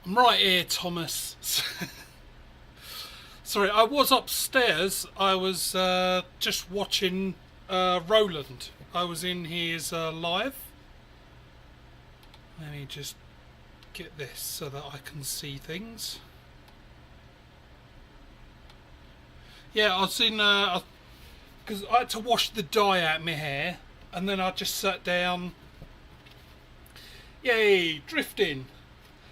I'm right here, Thomas. Sorry, I was upstairs. I was just watching Roland. I was in his live. Let me just get this so that I can see things. Yeah, I was in because I had to wash the dye out of my hair, and then I just sat down. Yay, drifting.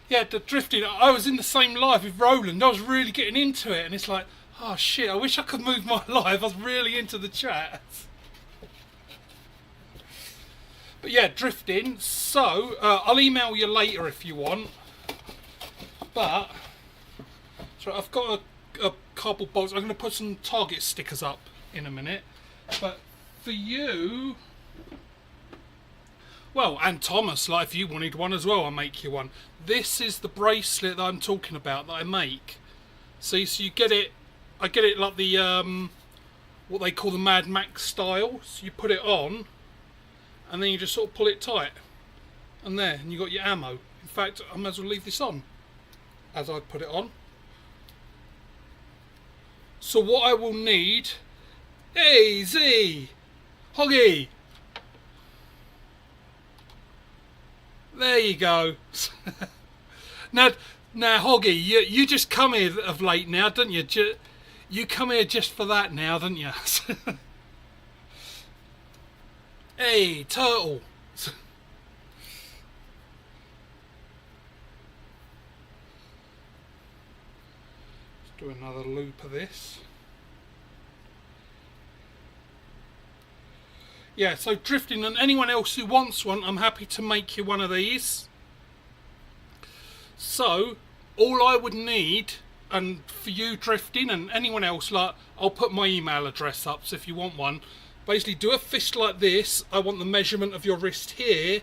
Yeah, the drifting. I was in the same live with Roland. I was really getting into it, and it's like, oh shit, I wish I could move my live. I was really into the chat. But yeah, drifting. So, I'll email you later if you want. But, so I've got a cardboard box. I'm going to put some Target stickers up in a minute. But for you, well, and Thomas, like if you wanted one as well, I'll make you one. This is the bracelet that I'm talking about that I make. See, so you get it, I get it like the, what they call the Mad Max style. So you put it on, and then you just sort of pull it tight. And there, and you got your ammo. In fact, I might as well leave this on as I put it on. So what I will need, hey Z, Hoggy, there you go. now Hoggy, you just come here of late now, don't you? You come here just for that now, don't you? Hey, Turtle. Do another loop of this. Yeah, so drifting, and anyone else who wants one, I'm happy to make you one of these. So all I would need, and for you drifting and anyone else, like I'll put my email address up, so if you want one, basically do a fist like this. I want the measurement of your wrist here,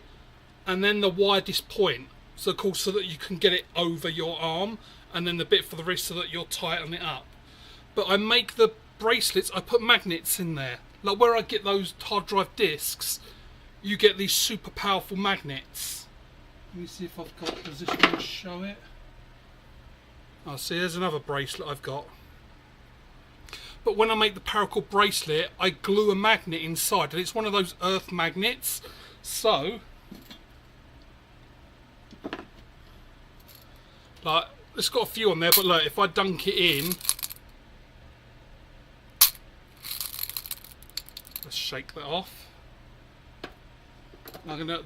and then the widest point, so of course, so that you can get it over your arm, and then the bit for the wrist so that you'll tighten it up. But I make the bracelets, I put magnets in there. Like where I get those hard drive discs, you get these super powerful magnets. Let me see if I've got a position to show it. Oh, see, there's another bracelet I've got. But when I make the paracord bracelet, I glue a magnet inside, and it's one of those earth magnets. So, like, it's got a few on there, but look, if I dunk it in, let's shake that off.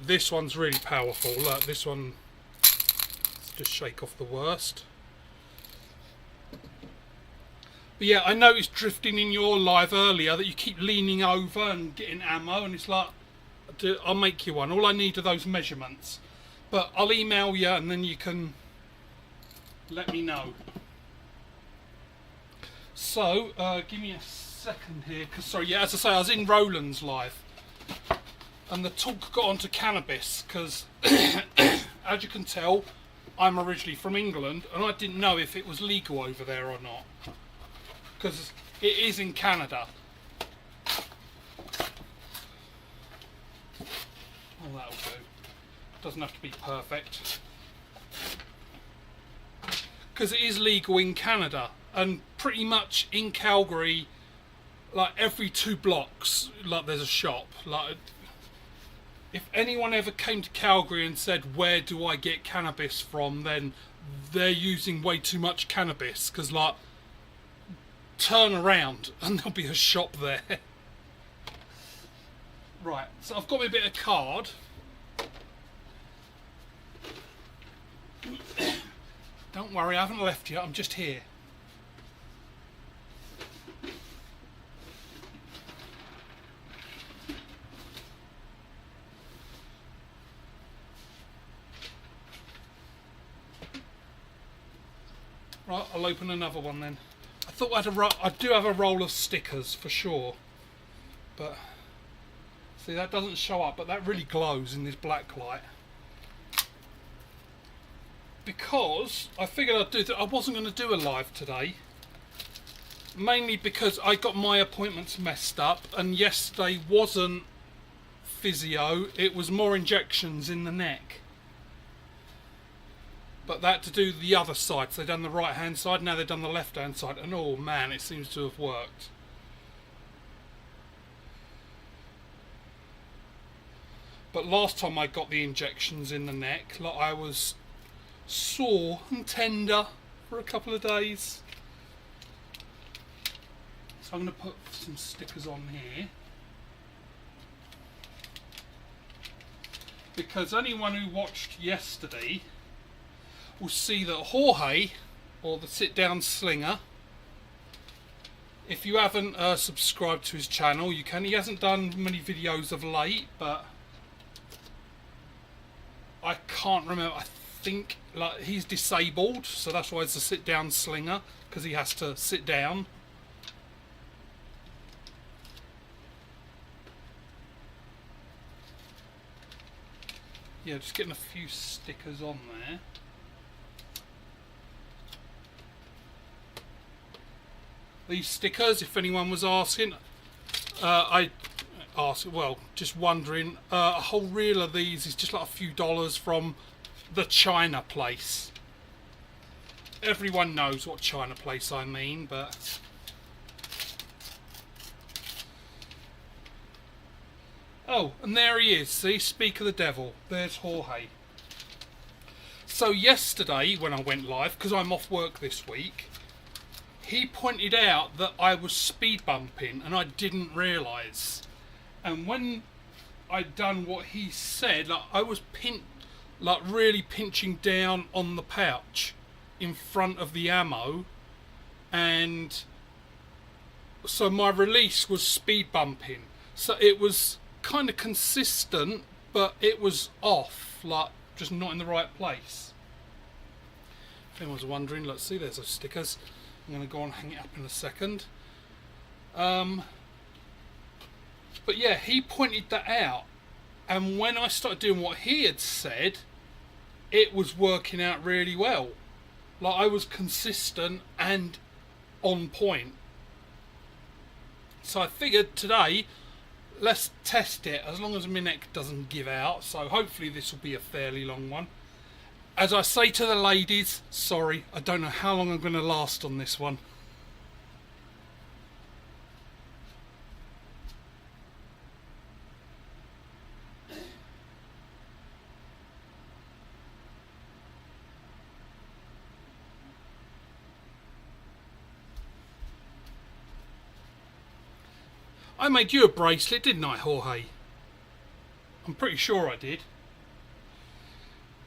This one's really powerful. Look, this one, let's just shake off the worst. But yeah, I noticed drifting in your live earlier that you keep leaning over and getting ammo, and it's like, I'll make you one. All I need are those measurements. But I'll email you, and then you can let me know. So, give me a second here, because sorry, yeah, as I say, I was in Roland's live, and the talk got onto cannabis, because as you can tell, I'm originally from England, and I didn't know if it was legal over there or not, because it is in Canada. Oh, that'll do. Doesn't have to be perfect, because it is legal in Canada, and pretty much in Calgary, like every 2 blocks, like there's a shop. Like, if anyone ever came to Calgary and said, where do I get cannabis from, then they're using way too much cannabis, because like, turn around and there'll be a shop there. Right, so I've got me a bit of card. Don't worry, I haven't left yet, I'm just here. Right, I'll open another one then. I thought I do have a roll of stickers for sure, but see, that doesn't show up, but that really glows in this black light. Because I figured I'd do that. I wasn't going to do a live today, mainly because I got my appointments messed up, and yesterday wasn't physio, it was more injections in the neck. But that to do the other side. So they've done the right hand side, now they've done the left hand side, and oh man, it seems to have worked. But last time I got the injections in the neck, like, I was sore and tender for a couple of days. So I'm going to put some stickers on here. Because anyone who watched yesterday will see that Jorge, or the Sit Down Slinger, if you haven't subscribed to his channel, you can. He hasn't done many videos of late, but I can't remember. I think like he's disabled, so that's why it's a Sit Down Slinger, because he has to sit down. Yeah, just getting a few stickers on there. These stickers, if anyone was asking, I asked, well, just wondering, a whole reel of these is just like a few dollars from the China place. Everyone knows what China place I mean, but oh, and there he is. See, speak of the devil. There's Jorge. So yesterday, when I went live, because I'm off work this week, he pointed out that I was speed bumping, and I didn't realise. And when I'd done what he said, like, I was really pinching down on the pouch in front of the ammo, and so my release was speed bumping. So it was kind of consistent, but it was off, like just not in the right place. If anyone's wondering, let's see, there's those stickers. I'm going to go and hang it up in a second. But yeah, he pointed that out, and when I started doing what he had said, it was working out really well. Like, I was consistent and on point. So I figured today, let's test it, as long as my neck doesn't give out. So hopefully this will be a fairly long one. As I say to the ladies, sorry, I don't know how long I'm going to last on this one. I made you a bracelet, didn't I, Jorge? I'm pretty sure I did.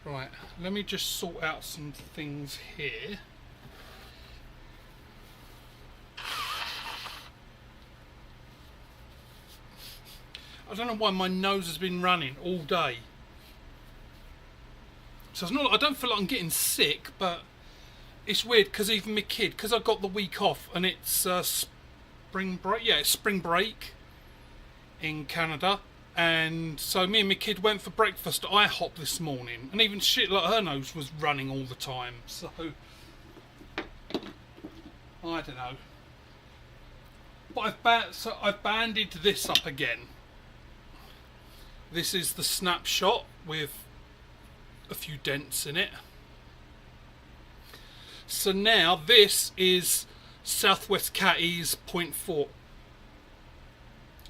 Right, let me just sort out some things here. I don't know why my nose has been running all day. So it's not, I don't feel like I'm getting sick, but it's weird because even my kid, because I got the week off and it's spring break. Yeah, it's spring break in Canada. And so me and my kid went for breakfast at IHOP this morning, and even shit like her nose was running all the time. So I don't know. But I've banded this up again. This is the snapshot with a few dents in it. So now this is Southwest Catties .4.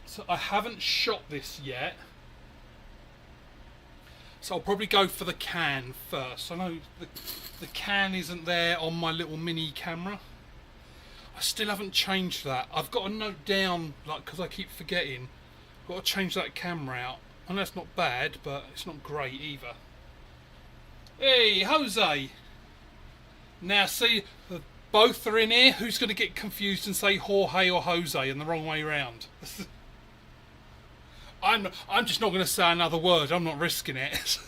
So I haven't shot this yet, so I'll probably go for the can first. I know the can isn't there on my little mini camera. I still haven't changed that. I've got to note down, like, because I keep forgetting, I've got to change that camera out. I know it's not bad, but it's not great either. Hey, Jose! Now see, both are in here. Who's going to get confused and say Jorge or Jose and the wrong way round? I'm just not going to say another word. I'm not risking it.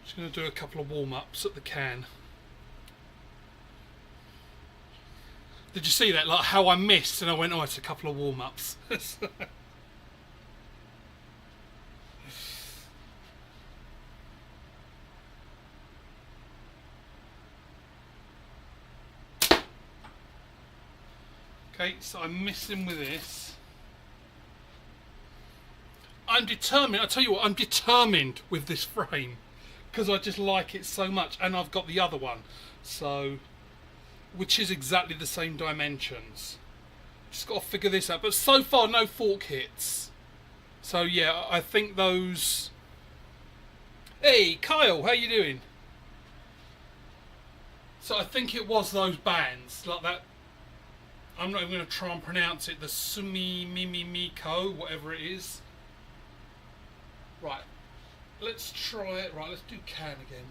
Just going to do a couple of warm-ups at the can. Did you see that? Like how I missed and I went, oh, it's a couple of warm-ups. Okay, so I'm missing with this. I'm determined, I tell you what, I'm determined with this frame. Because I just like it so much. And I've got the other one. So, which is exactly the same dimensions. Just got to figure this out. But so far, no fork hits. So yeah, I think those... Hey, Kyle, how you doing? So I think it was those bands, like that. I'm not even going to try and pronounce it. The Sumi Mimi Miko, whatever it is. Right, let's try it. Right, let's do can again.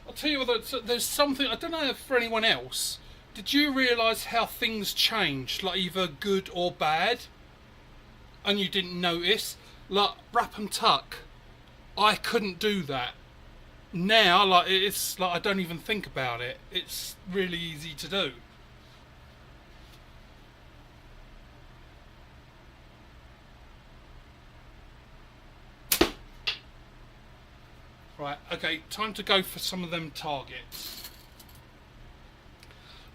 I'll tell you what, there's something, I don't know if for anyone else, did you realise how things changed, like either good or bad, and you didn't notice? Like, wrap and tuck, I couldn't do that. Now, like, it's like I don't even think about it. It's really easy to do. Right, okay, time to go for some of them targets.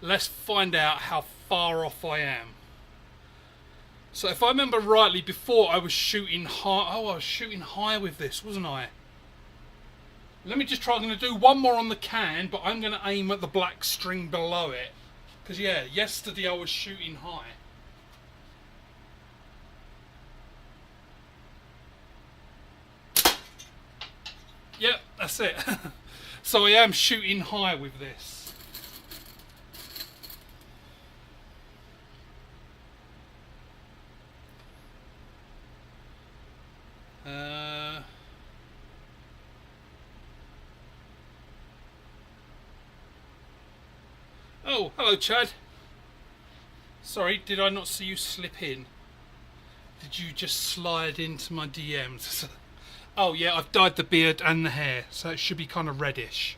Let's find out how far off I am. So if I remember rightly, before I was shooting high. Oh, I was shooting high with this, wasn't I? Let me just try. I'm going to do one more on the can, but I'm going to aim at the black string below it. Because yeah, yesterday I was shooting high. Yep, that's it. So I am shooting high with this. Oh, hello Chad. Sorry, did I not see you slip in? Did you just slide into my DMs? Oh yeah, I've dyed the beard and the hair, so it should be kind of reddish.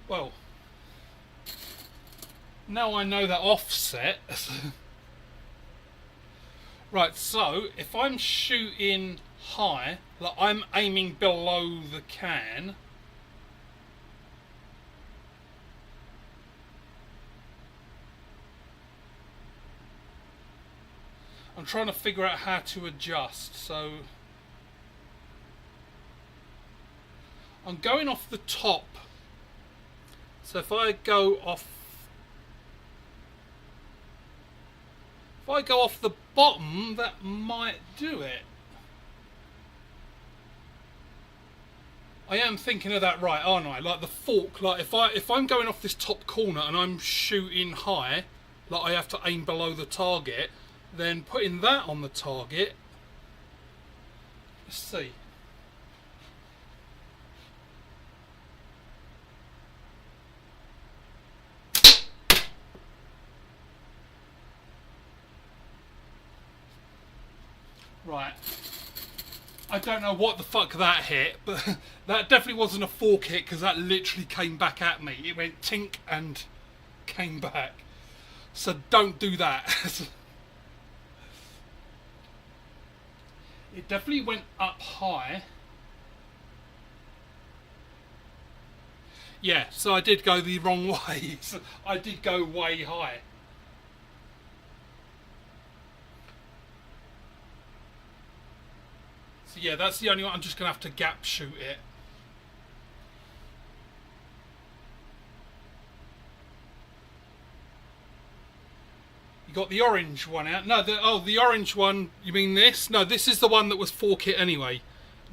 Well, now I know that offset. Right, so if I'm shooting high, like I'm aiming below the can. I'm trying to figure out how to adjust, so I'm going off the top. So if I go off the bottom, that might do it. I am thinking of that right, aren't I? Like the fork, like if I'm going off this top corner and I'm shooting high, like I have to aim below the target, then putting that on the target. Let's see. Right. I don't know what the fuck that hit, but that definitely wasn't a fork hit because that literally came back at me. It went tink and came back. So don't do that. It definitely went up high. Yeah, so I did go the wrong way. So I did go way high. So yeah, that's the only one. I'm just going to have to gap shoot it. You got the orange one out. No, the orange one, you mean this? No, this is the one that was fork hit anyway.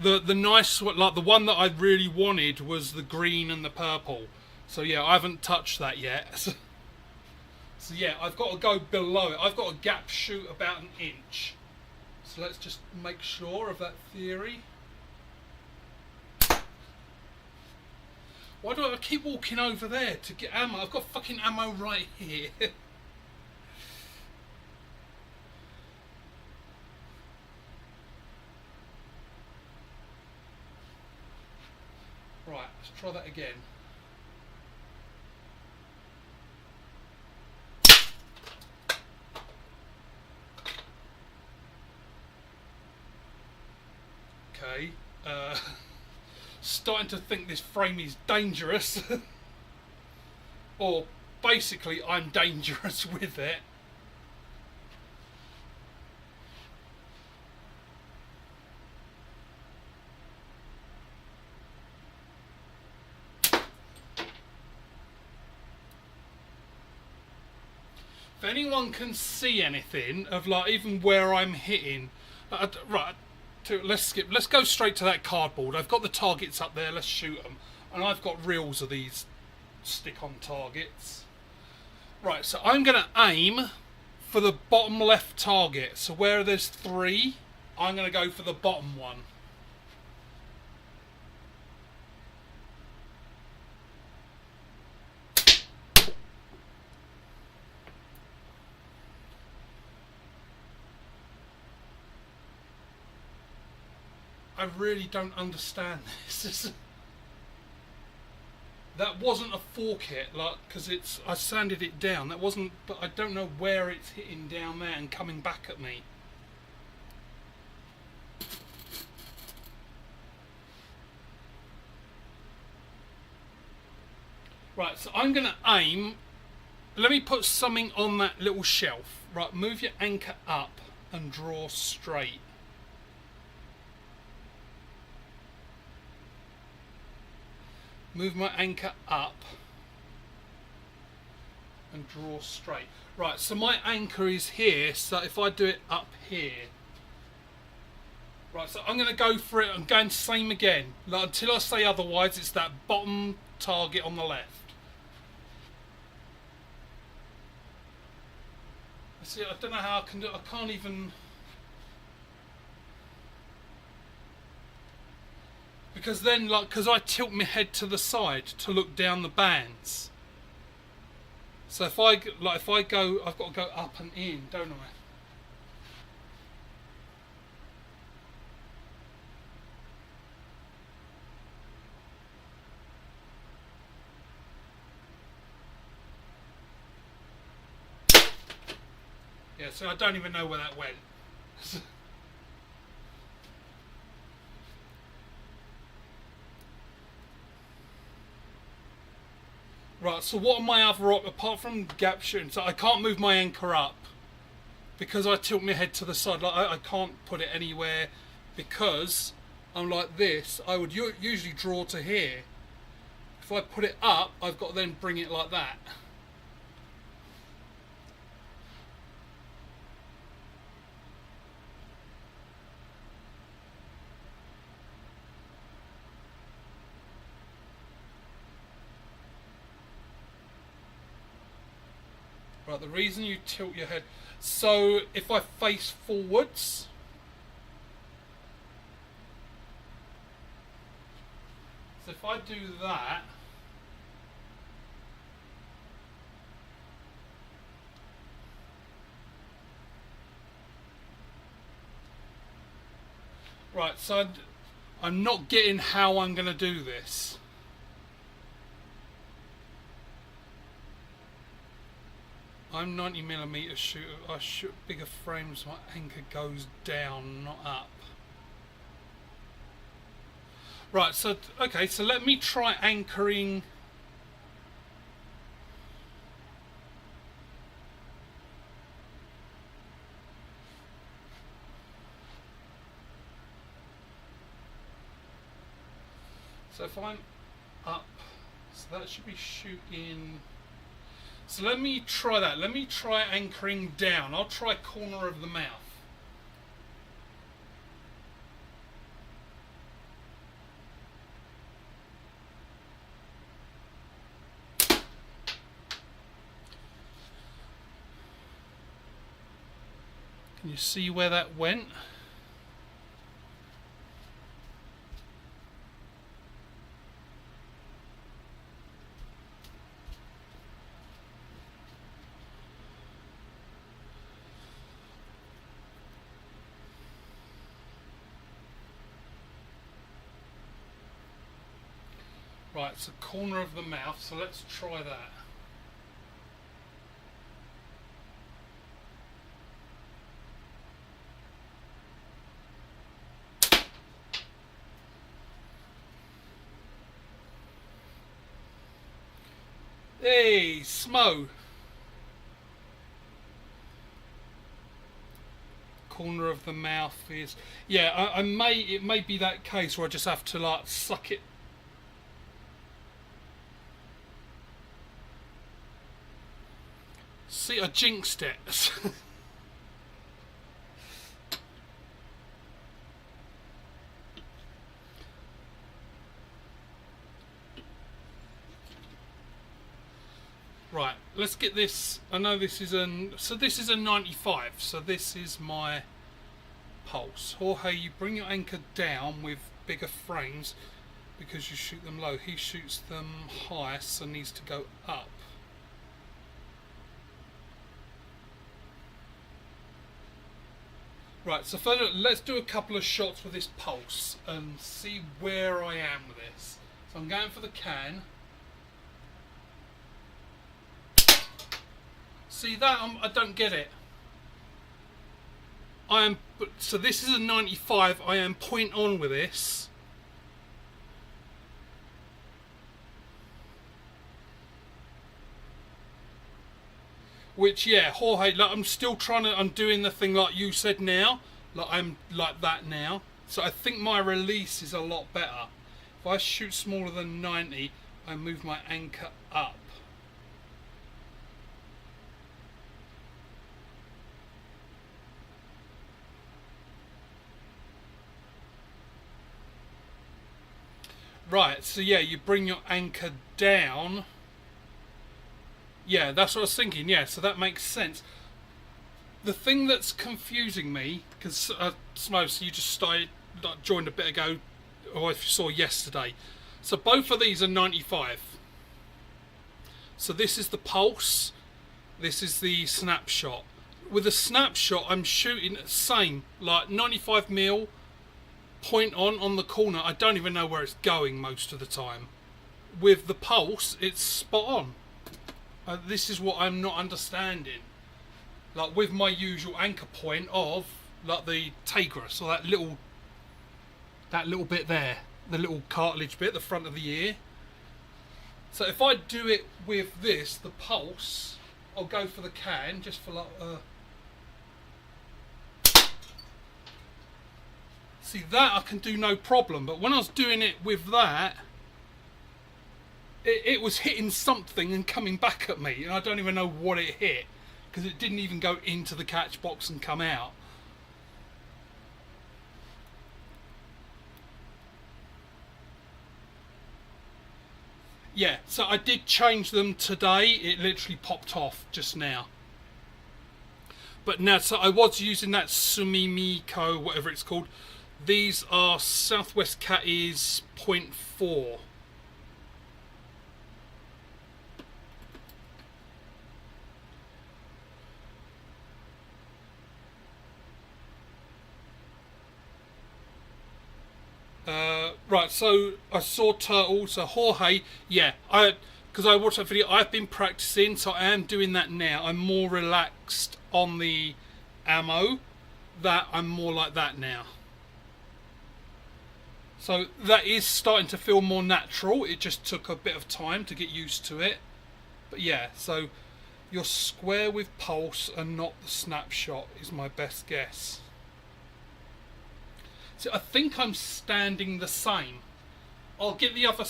The nice one, like the one that I really wanted was the green and the purple. So yeah, I haven't touched that yet. So yeah, I've got to go below it. I've got to gap shoot about an inch. So let's just make sure of that theory. Why do I keep walking over there to get ammo? I've got fucking ammo right here. Right, let's try that again. Okay, starting to think this frame is dangerous. Or basically I'm dangerous with it. If anyone can see anything of like even where I'm hitting, right, let's skip. Let's go straight to that cardboard. I've got the targets up there. Let's shoot them, and I've got reels of these stick-on targets. Right, so I'm going to aim for the bottom left target. So where there's 3, I'm going to go for the bottom one. I really don't understand this. That wasn't a fork hit, like, because I sanded it down. That wasn't, but I don't know where it's hitting down there and coming back at me. Right, so I'm going to aim. Let me put something on that little shelf. Right, move your anchor up and draw straight. Move my anchor up and draw straight. Right, so my anchor is here, so if I do it up here. Right, so I'm going to go for it. I'm going same again. Like, until I say otherwise, it's that bottom target on the left. See, I don't know how I can do it. I can't even... Because then, like, because I tilt my head to the side to look down the bands. So if I go, I've got to go up and in, don't I? Yeah, so I don't even know where that went. Right, so what are my other apart from gap shooting? So I can't move my anchor up because I tilt my head to the side. Like I can't put it anywhere because I'm like this. I would usually draw to here. If I put it up, I've got to then bring it like that. Right, the reason you tilt your head, so if I face forwards, so if I do that, right, so I'm not getting how I'm going to do this. I'm 90mm shooter. I shoot bigger frames. My anchor goes down, not up. Right. So okay. So let me try anchoring. So if I'm up, so that should be shooting. So let me try that. Let me try anchoring down. I'll try corner of the mouth. Can you see where that went? Right, it's a corner of the mouth, so let's try that. Hey, Smo. Corner of the mouth is, yeah. It may be that case where I just have to like suck it. See, I jinxed it. Right, let's get this. I know this is this is a 95, so this is my pulse. Jorge, you bring your anchor down with bigger frames because you shoot them low. He shoots them high, so needs to go up. Right, so further, let's do a couple of shots with this pulse and see where I am with this. So I'm going for the can. See that? I don't get it. So this is a 95. I am point on with this. Which, yeah, Jorge, like, I'm doing the thing like you said now. Like, I'm like that now. So I think my release is a lot better. If I shoot smaller than 90, I move my anchor up. Right, so yeah, you bring your anchor down. Yeah, that's what I was thinking. Yeah, so that makes sense. The thing that's confusing me, because Smokes, you just joined a bit ago, or if you saw yesterday. So both of these are 95. So this is the pulse. This is the snapshot. With a snapshot, I'm shooting the same, like 95 mil. Point on the corner. I don't even know where it's going most of the time. With the pulse, it's spot on. This is what I'm not understanding. Like with my usual anchor point of like the Tigris, or that little bit there, the little cartilage bit, the front of the ear. So if I do it with this, the pulse, I'll go for the can just for like. See, that I can do no problem, but when I was doing it with that, it was hitting something and coming back at me, and I don't even know what it hit, because it didn't even go into the catch box and come out. Yeah, so I did change them today. It literally popped off just now. But now, so I was using that Sumimiko, whatever it's called. These are Southwest Catties 0.4. Right, so I saw turtle. So Jorge, yeah, because I watched that video. I've been practicing, so I am doing that now. I'm more relaxed on the ammo. That I'm more like that now. So that is starting to feel more natural. It just took a bit of time to get used to it. But yeah, so you're square with pulse and not the snapshot is my best guess. So I think I'm standing the same. I'll get the other...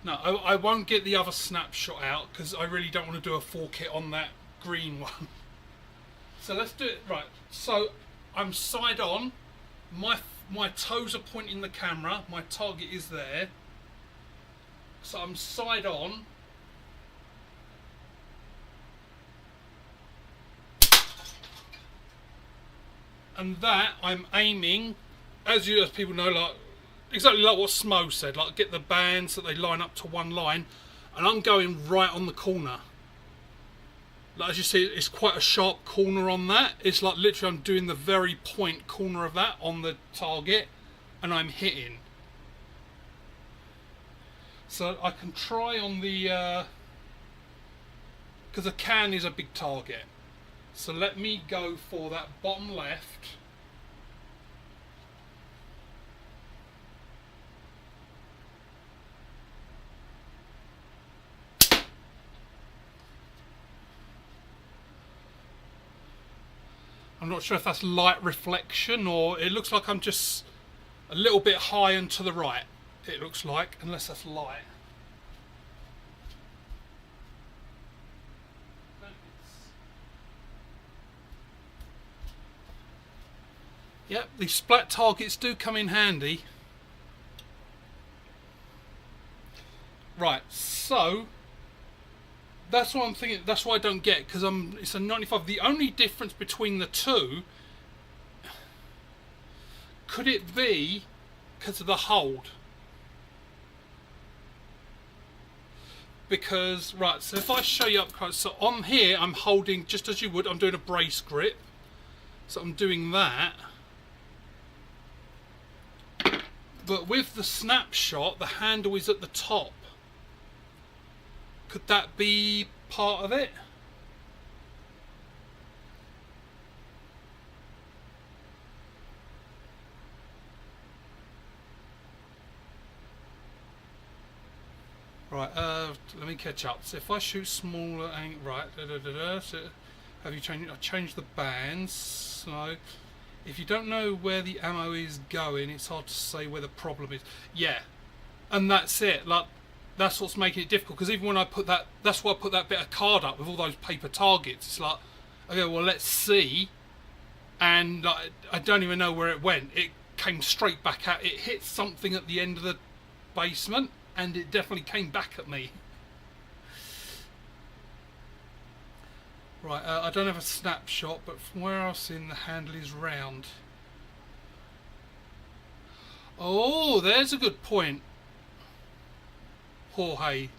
No, I won't get the other snapshot out because I really don't want to do a full kit on that green one. So let's do it. Right, so I'm side on. My toes are pointing the camera. My target is there. So I'm side on. And that I'm aiming, as people know, like exactly like what Smo said, like get the bands that they line up to one line, and I'm going right on the corner. Like as you see, it's quite a sharp corner on that. It's like literally I'm doing the very point corner of that on the target, and I'm hitting. So I can try on the, because a can is a big target. So let me go for that bottom left. I'm not sure if that's light reflection or it looks like I'm just a little bit high and to the right. It looks like, unless that's light. Yep, these splat targets do come in handy. Right, so that's what I'm thinking. That's what I don't get, because it's a 95. The only difference between the two, could it be because of the hold? Because, right, so if I show you up close, so on here I'm holding just as you would. I'm doing a brace grip, so I'm doing that. But with the snapshot, the handle is at the top. Could that be part of it? Right, let me catch up. So if I shoot smaller angle, right, so have you changed? I changed the bands. So if you don't know where the ammo is going, it's hard to say where the problem is. Yeah, and that's it. Like, that's what's making it difficult, because even when I put that, that's why I put that bit of card up with all those paper targets. It's like, okay, well, let's see. And like, I don't even know where it went. It came straight back at, it hit something at the end of the basement, and it definitely came back at me. Right, I don't have a snapshot, but from where I've seen, the handle is round. Oh, there's a good point, Jorge,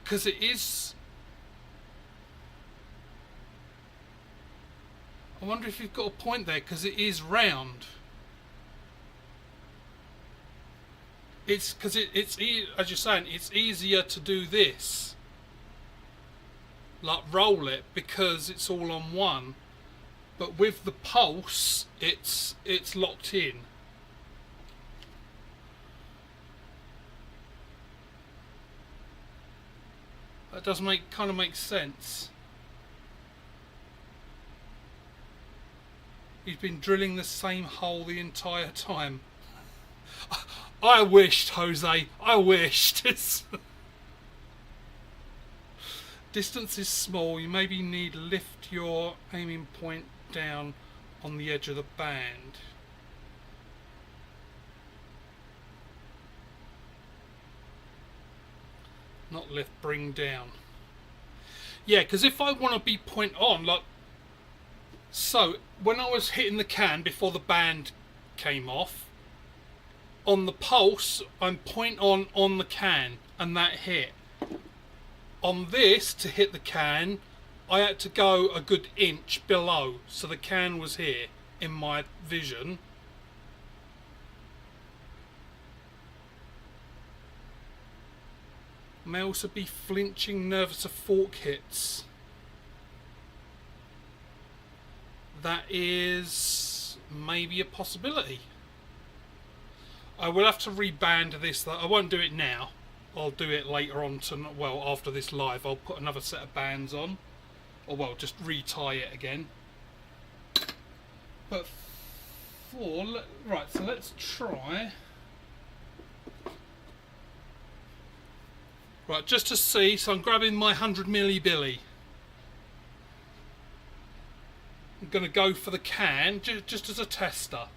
because it is. I wonder if you've got a point there, because it is round. It's because it's as you're saying, it's easier to do this, like roll it, because it's all on one. But with the pulse, it's locked in. That does kind of make sense. He's been drilling the same hole the entire time. I wished, Jose. I wished. Distance is small. You maybe need to lift your aiming point down on the edge of the band. Not lift, bring down. Yeah, because if I want to be point on, like, so when I was hitting the can before the band came off, on the pulse I'm point on the can, and that hit. On this, to hit the can, I had to go a good inch below, so the can was here in my vision. May also be flinching, nervous of fork hits. That is maybe a possibility. I will have to reband this. I won't do it now. I'll do it later on well, after this live. I'll put another set of bands on, or well, just retie it again. But right, so let's try. Right, just to see, so I'm grabbing my 100 milli billy. I'm going to go for the can, just as a tester.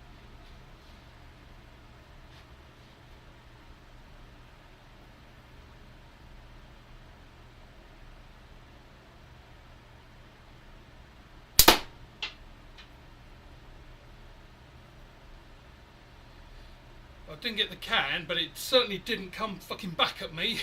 I didn't get the can, but it certainly didn't come fucking back at me.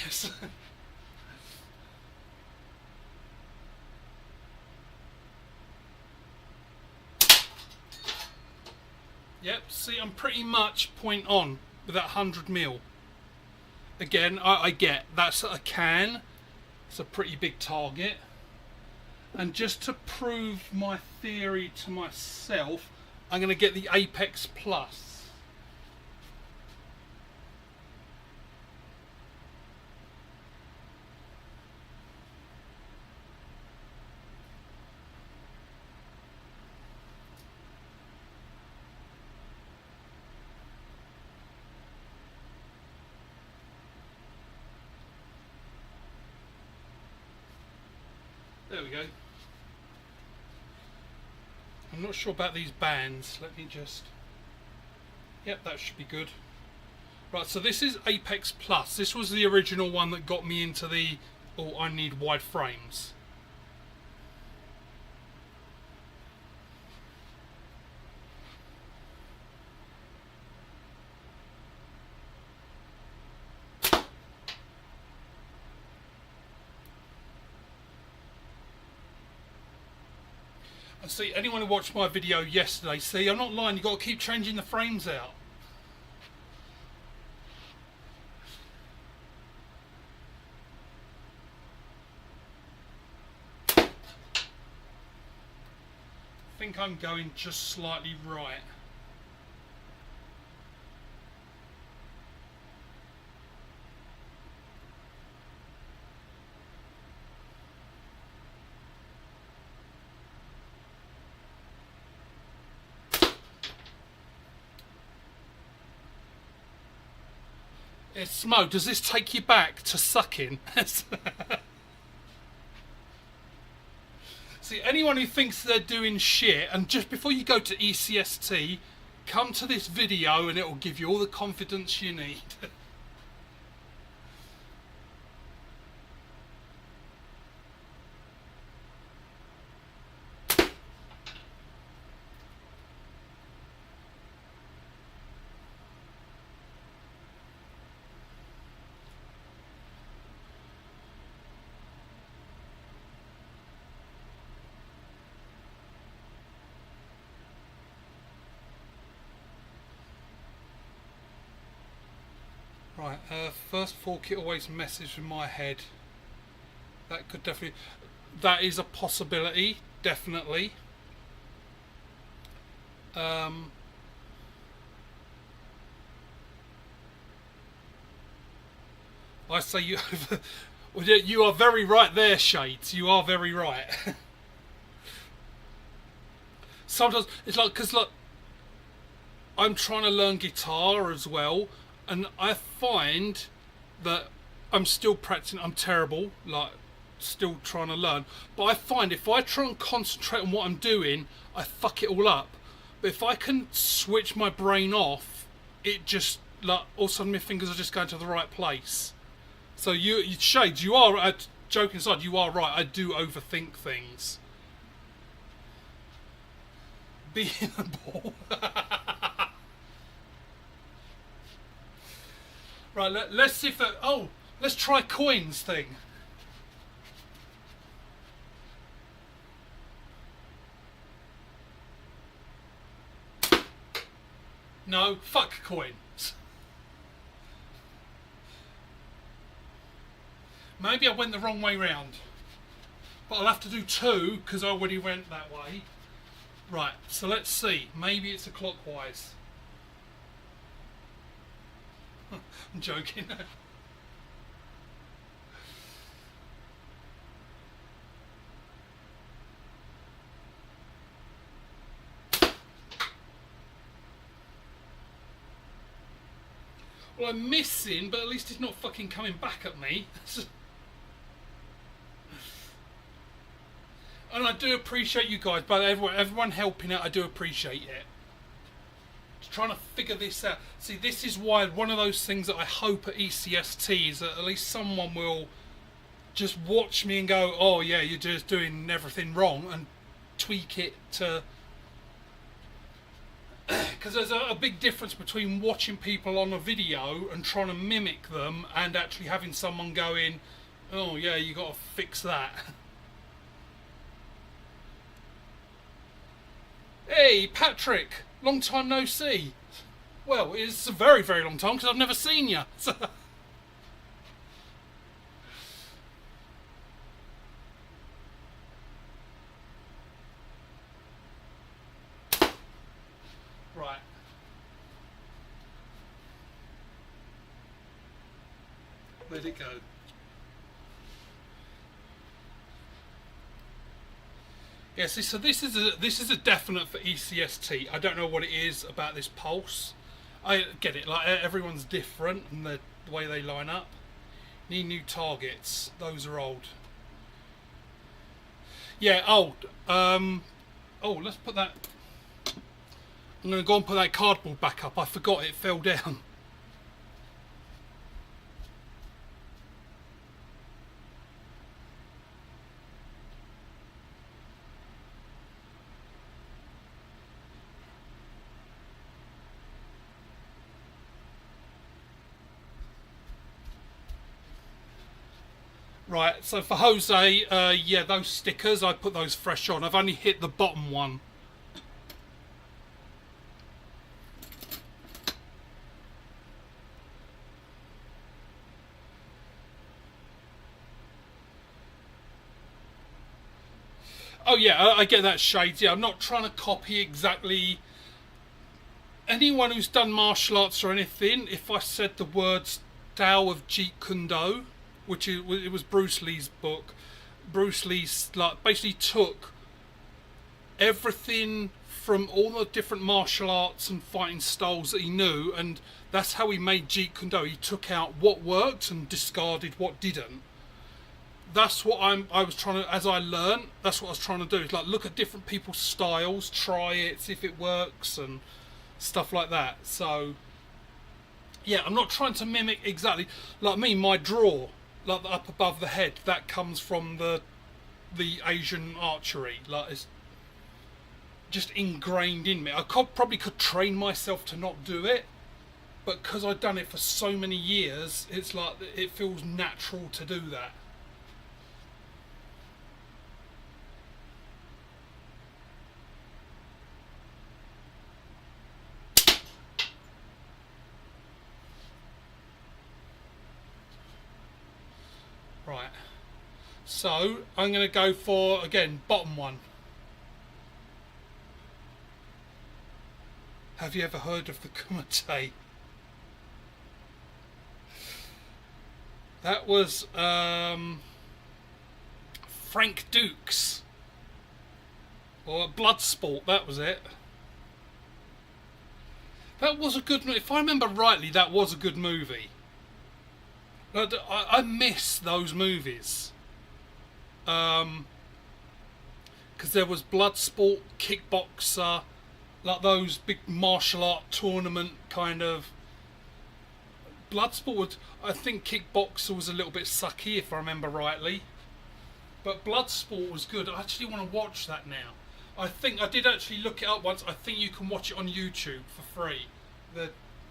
Yep, see, I'm pretty much point on with that 100 mil. again, I get that's a can. It's a pretty big target. And just to prove my theory to myself, I'm going to get the Apex Plus. There we go. I'm not sure about these bands. Let me just... Yep, that should be good. Right, so this is Apex Plus. This was the original one that got me into the... Oh, I need wide frames. And see, anyone who watched my video yesterday, see, I'm not lying, you've got to keep changing the frames out. I think I'm going just slightly right. It's Smo, does this take you back to sucking? See, anyone who thinks they're doing shit, and just before you go to ECST, come to this video and it will give you all the confidence you need. Right, first fork it always messes with my head. That could definitely... That is a possibility, definitely. I say you... Well, you are very right there, Shades. You are very right. Sometimes it's like... Because, look, I'm trying to learn guitar as well. And I find that I'm still practicing. I'm terrible, like still trying to learn. But I find if I try and concentrate on what I'm doing, I fuck it all up. But if I can switch my brain off, it just like all of a sudden my fingers are just going to the right place. So you Shades, you are, joking aside, you are right. I do overthink things. Being a ball. Right, let's see if... oh, let's try coins thing. No, fuck coins. Maybe I went the wrong way round. But I'll have to do two, because I already went that way. Right, so let's see. Maybe it's a clockwise. I'm joking. Well, I'm missing, but at least it's not fucking coming back at me. And I do appreciate you guys, but everyone helping out, I do appreciate it. Trying to figure this out. See, this is why one of those things that I hope at ECST is that at least someone will just watch me and go, oh yeah, you're just doing everything wrong, and tweak it to... Because there's a big difference between watching people on a video and trying to mimic them and actually having someone going, oh yeah, you got to fix that. Hey Patrick, long time no see. Well, it's a very, very long time because I've never seen you. Right. Where'd it go? Yes, so this is a definite for ECST. I don't know what it is about this pulse. I get it, like everyone's different and the way they line up. Need new targets. Those are old. Yeah, old. Oh, let's put that. I'm going to go and put that cardboard back up. I forgot it fell down. Right, so for Jose, yeah, those stickers, I put those fresh on. I've only hit the bottom one. Oh yeah, I get that, Shades. Yeah, I'm not trying to copy exactly. Anyone who's done martial arts or anything, if I said the words Tao of Jeet Kune Do, which it was Bruce Lee's book, Bruce Lee's like basically took everything from all the different martial arts and fighting styles that he knew, and that's how he made Jeet Kune Do. He took out what worked and discarded what didn't. That's what I was trying to, as I learned, that's what I was trying to do. Is like look at different people's styles, try it, see if it works, and stuff like that. So yeah, I'm not trying to mimic exactly like me. My draw, like up above the head, that comes from the Asian archery. Like it's just ingrained in me. I probably could train myself to not do it, but because I've done it for so many years, it's like it feels natural to do that. Right, so I'm going to go for, again, bottom one. Have you ever heard of the Kumite? That was Frank Dukes, or Bloodsport, that was it. That was a good movie. If I remember rightly, that was a good movie. I miss those movies. Because there was Bloodsport, Kickboxer, like those big martial art tournament kind of. Bloodsport, I think Kickboxer was a little bit sucky, if I remember rightly. But Bloodsport was good. I actually want to watch that now. I think I did actually look it up once. I think you can watch it on YouTube for free.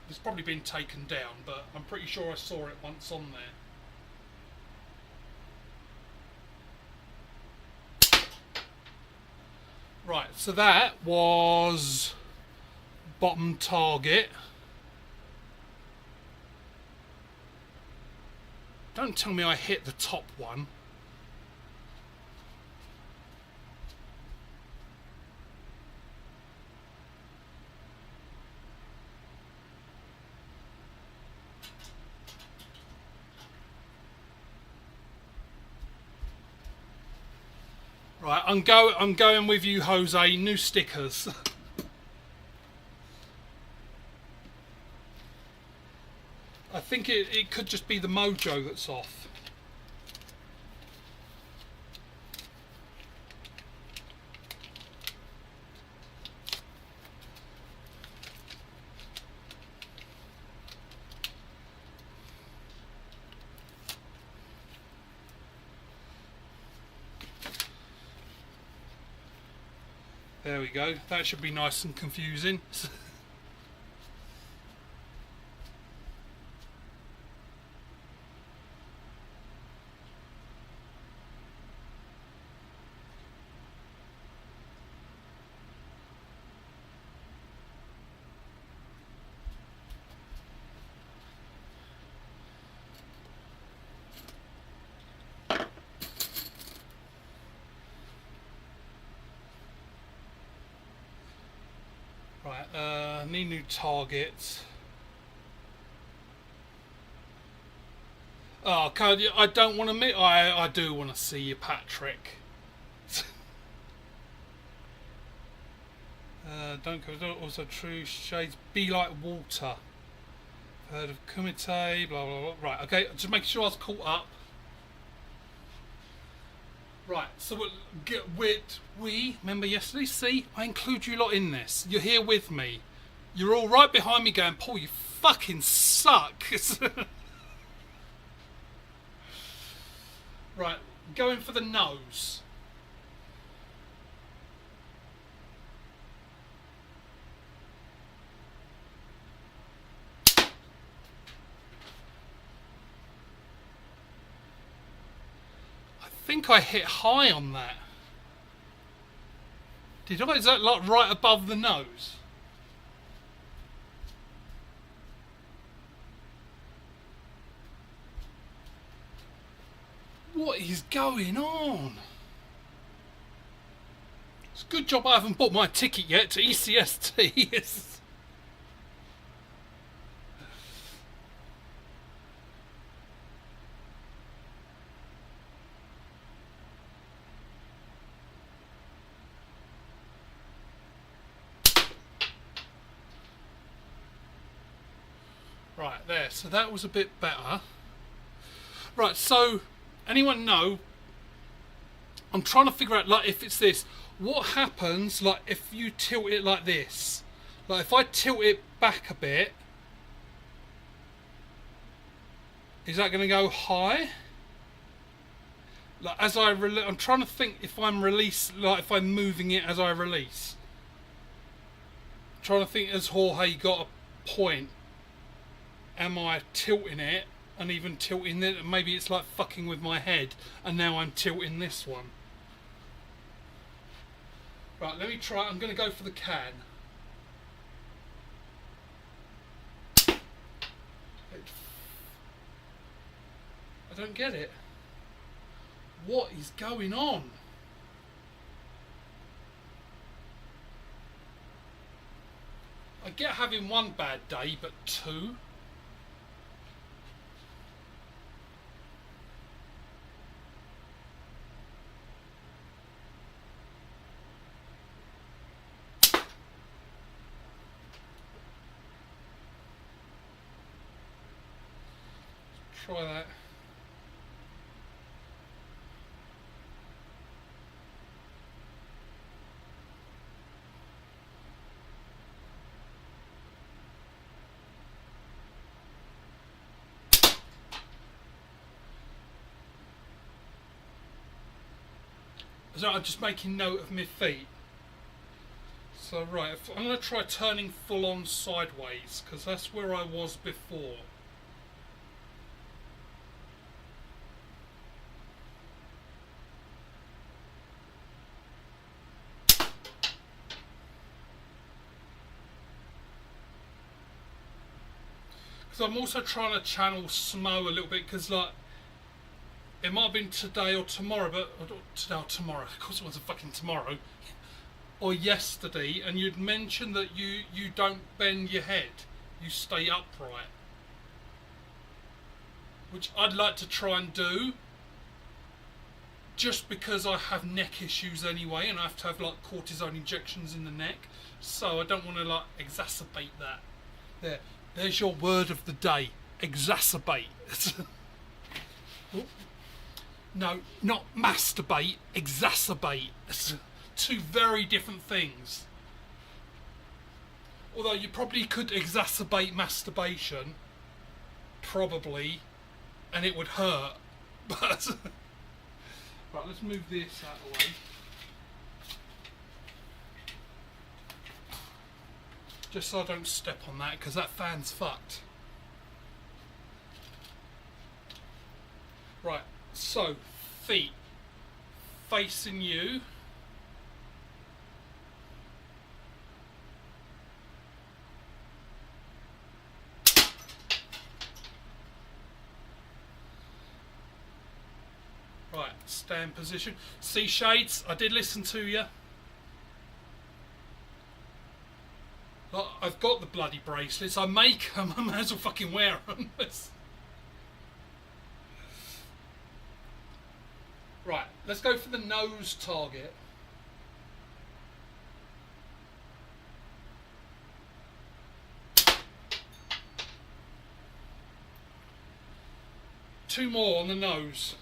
It's probably been taken down, but I'm pretty sure I saw it once on there. Right, so that was bottom target. Don't tell me I hit the top one. Right, I'm going with you, Jose. New stickers. I think it could just be the mojo that's off. There we go. That should be nice and confusing. Right, need new targets. Oh, I don't want to meet. I do want to see you, Patrick. Don't go. Also true. Shades be like water. Heard of Kumite. Blah blah blah. Right. Okay. Just making sure I was caught up. Right. So we remember yesterday. See, I include you lot in this. You're here with me. You're all right behind me, going, Paul, you fucking suck. Right. Going for the nose. I think I hit high on that. Did I? Is that like right above the nose? What is going on? It's a good job I haven't bought my ticket yet to ECST. Right, there. So that was a bit better. Right, so anyone know? I'm trying to figure out, like, if it's this, what happens, like, if you tilt it like this? Like, if I tilt it back a bit, is that going to go high? Like, as I'm trying to think if I'm if I'm moving it as I release. I'm trying to think, has Jorge got a point? Am I tilting it and even tilting it? Maybe it's like fucking with my head and now I'm tilting this one. Right, let me try. I'm going to go for the can. I don't get it. What is going on? I get having one bad day, but two? Try that. So I'm just making note of my feet. So right, I'm going to try turning full on sideways because that's where I was before. I'm also trying to channel Smo a little bit because, like, it might have been today or tomorrow, but today or tomorrow, of course it wasn't fucking tomorrow, or yesterday, and you'd mentioned that you don't bend your head, you stay upright, which I'd like to try and do, just because I have neck issues anyway, and I have to have like cortisone injections in the neck, so I don't want to like exacerbate that. There's your word of the day. Exacerbate. No, not masturbate. Exacerbate. Two very different things. Although you probably could exacerbate masturbation. Probably. And it would hurt. But right, let's move this out of the way. Just so I don't step on that, because that fan's fucked. Right, so, feet. Facing you. Right, stand position. See, Shades, I did listen to you. Like, I've got the bloody bracelets. I make them. I might as well fucking wear them. Right, let's go for the nose target. Two more on the nose.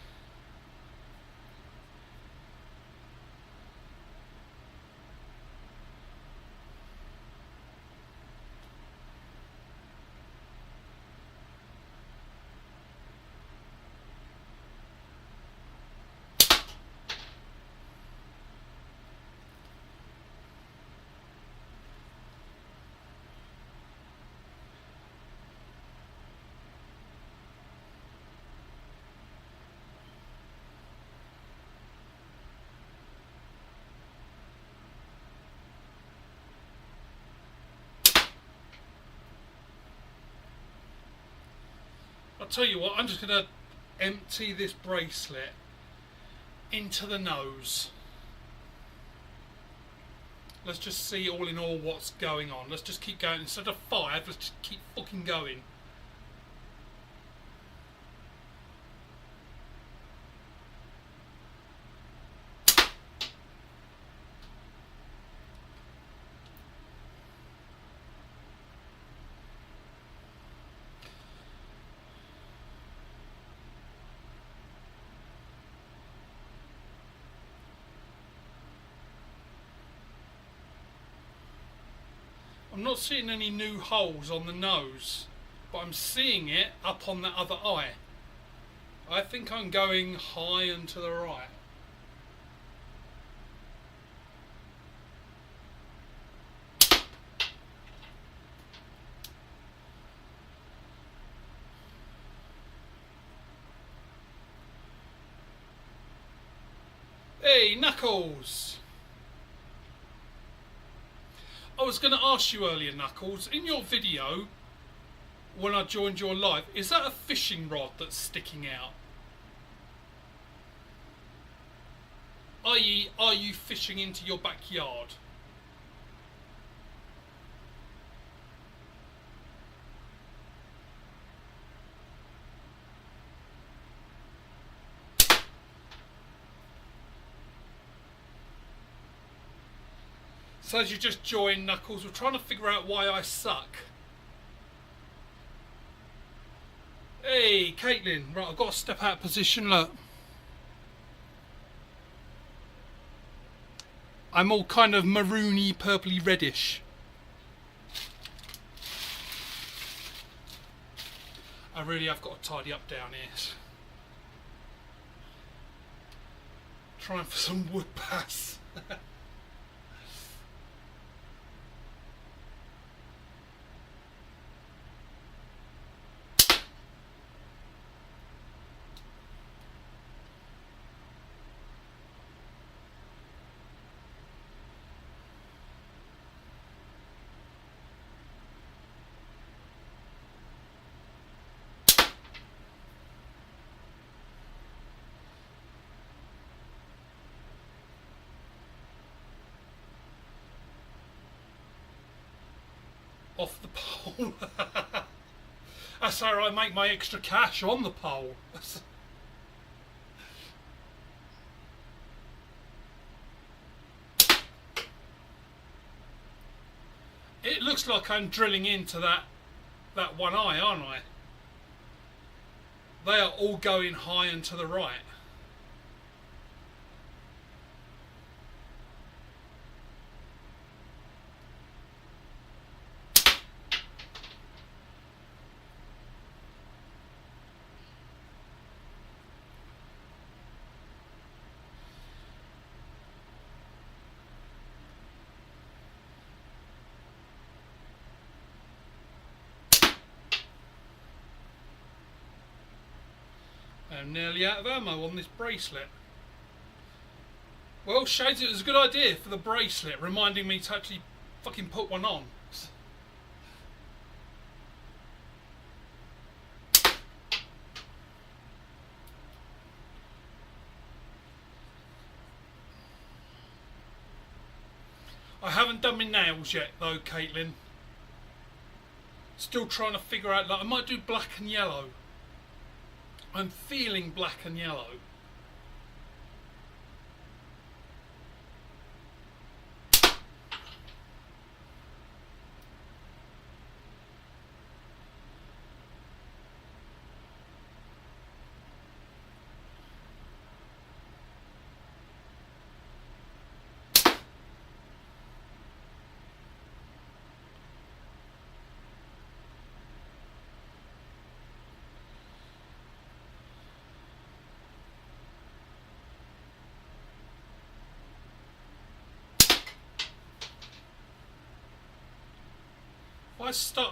I'll tell you what, I'm just going to empty this bracelet into the nose. Let's just see all in all what's going on. Let's just keep going. Instead of 5, let's just keep fucking going. I'm not seeing any new holes on the nose, but I'm seeing it up on that other eye. I think I'm going high and to the right. Hey, Knuckles! I was going to ask you earlier, Knuckles, in your video, when I joined your live, is that a fishing rod that's sticking out? I.e., are you fishing into your backyard? So as you just joined, Knuckles, we're trying to figure out why I suck. Hey, Caitlin. Right, I've got to step out of position, look. I'm all kind of maroony, purpley, reddish. I really have got to tidy up down here. Trying for some wood pass. Off the pole. That's how I make my extra cash, on the pole. It looks like I'm drilling into that one eye, aren't I? They are all going high and to the right. I'm nearly out of ammo on this bracelet. Well, Shades, it was a good idea for the bracelet, reminding me to actually fucking put one on. I haven't done my nails yet though, Caitlin. Still trying to figure out, like, I might do black and yellow. I'm feeling black and yellow.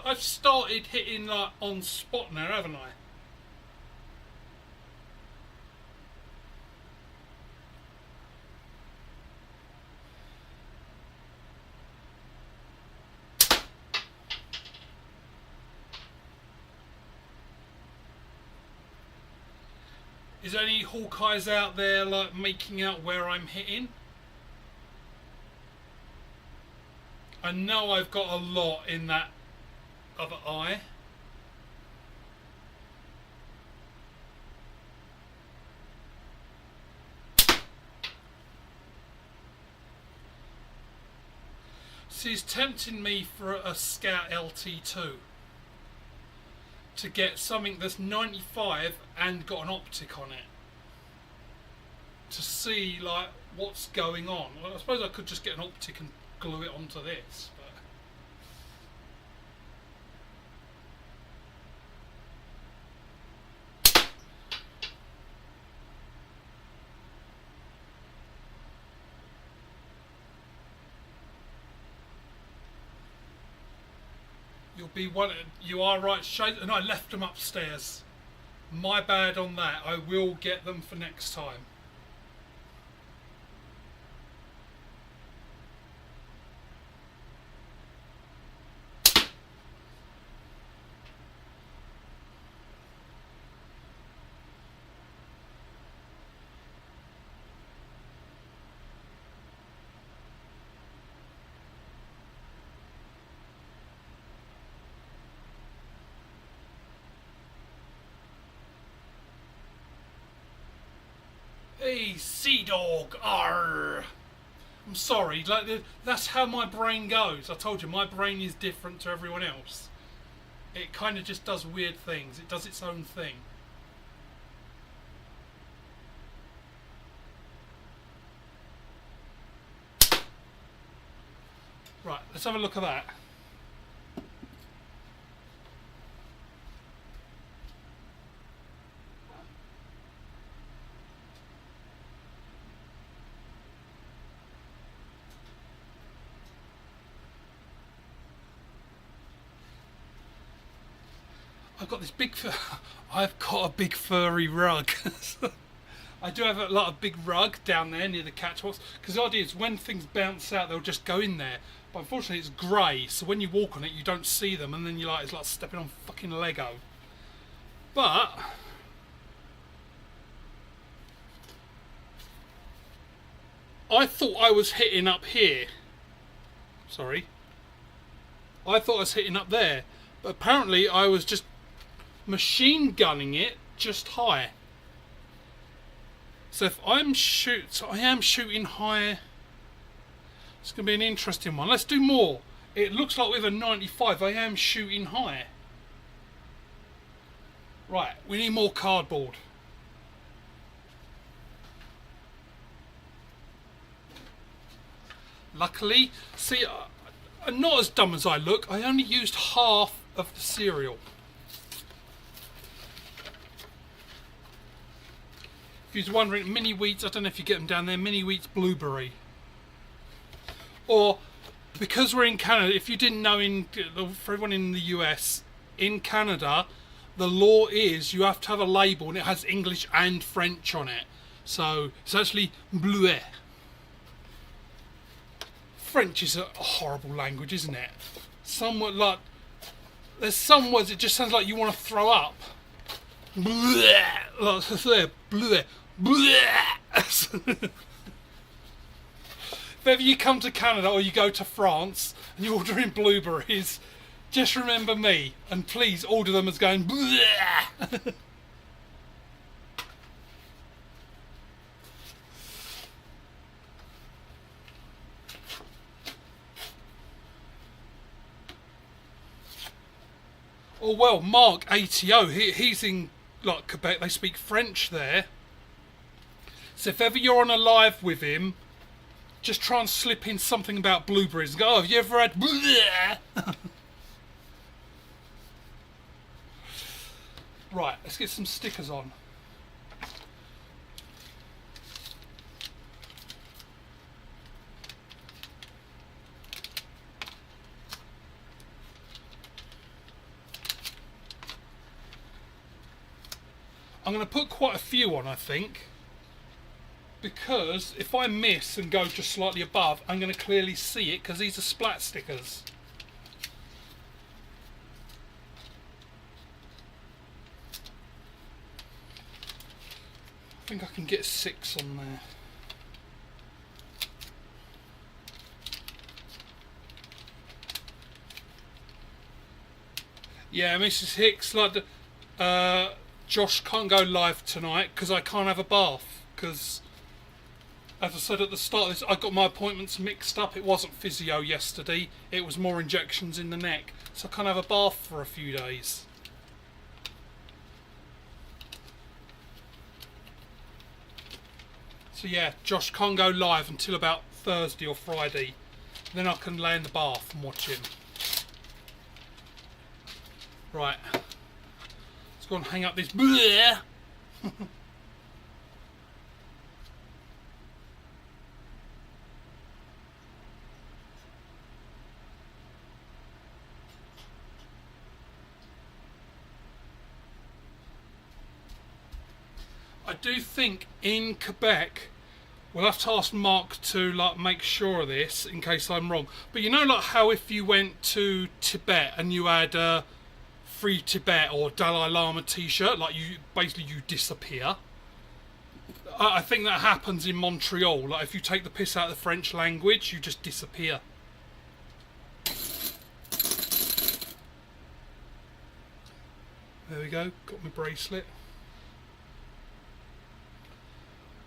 I've started hitting like on spot now, haven't I? Is there any Hawkeyes out there like making out where I'm hitting? I know I've got a lot in that other eye. See, it's tempting me for a Scout LT2 to get something that's 95 and got an optic on it, to see like what's going on. Well, I suppose I could just get an optic and glue it onto this, but you'll be one. You are right, Shade, and I left them upstairs. My bad on that. I will get them for next time. Hey, Sea Dog! Arr! I'm sorry, like, that's how my brain goes. I told you, my brain is different to everyone else. It kind of just does weird things. It does its own thing. Right, let's have a look at that. I've got this big. I've got a big furry rug. I do have a lot of big rug down there near the catwalks. Because the idea is when things bounce out, they'll just go in there. But unfortunately, it's grey, so when you walk on it, you don't see them, and then you're like, it's like stepping on fucking Lego. But I thought I was hitting up here. Sorry. I thought I was hitting up there, but apparently I was just machine gunning it just high. So if I am shooting high. It's going to be an interesting one. Let's do more. It looks like with a 95 I am shooting high. Right, we need more cardboard. Luckily, see, I'm not as dumb as I look. I only used half of the cereal. If you're wondering, mini wheats, I don't know if you get them down there, mini wheats blueberry. Or, because we're in Canada, if you didn't know, for everyone in the US, in Canada, the law is you have to have a label and it has English and French on it. So, it's actually bleuet. French is a horrible language, isn't it? Somewhat like, there's some words it just sounds like you want to throw up. Bleuet, like there, bleuet, bleuet. If ever you come to Canada or you go to France and you're ordering blueberries, Just remember me, and please order them as going. Bleh. Oh well, Mark ATO, he's in like Quebec. They speak French there. So if ever you're on a live with him, just try and slip in something about blueberries. And go, oh, have you ever had? Right, let's get some stickers on. I'm going to put quite a few on, I think, because if I miss and go just slightly above, I'm going to clearly see it because these are splat stickers. I think I can get 6 on there. Yeah, Mrs. Hicks, like the, Josh can't go live tonight because I can't have a bath. Because, as I said at the start of this, I got my appointments mixed up. It wasn't physio yesterday. It was more injections in the neck. So I can't have a bath for a few days. So yeah, Josh can't go live until about Thursday or Friday. Then I can lay in the bath and watch him. Right. Let's go and hang up this. I do think in Quebec we'll have to ask Mark to like make sure of this in case I'm wrong. But you know, like how if you went to Tibet and you had Free Tibet or Dalai Lama t-shirt, like you disappear. I think that happens in Montreal. Like if you take the piss out of the French language, you just disappear. There we go. Got my bracelet.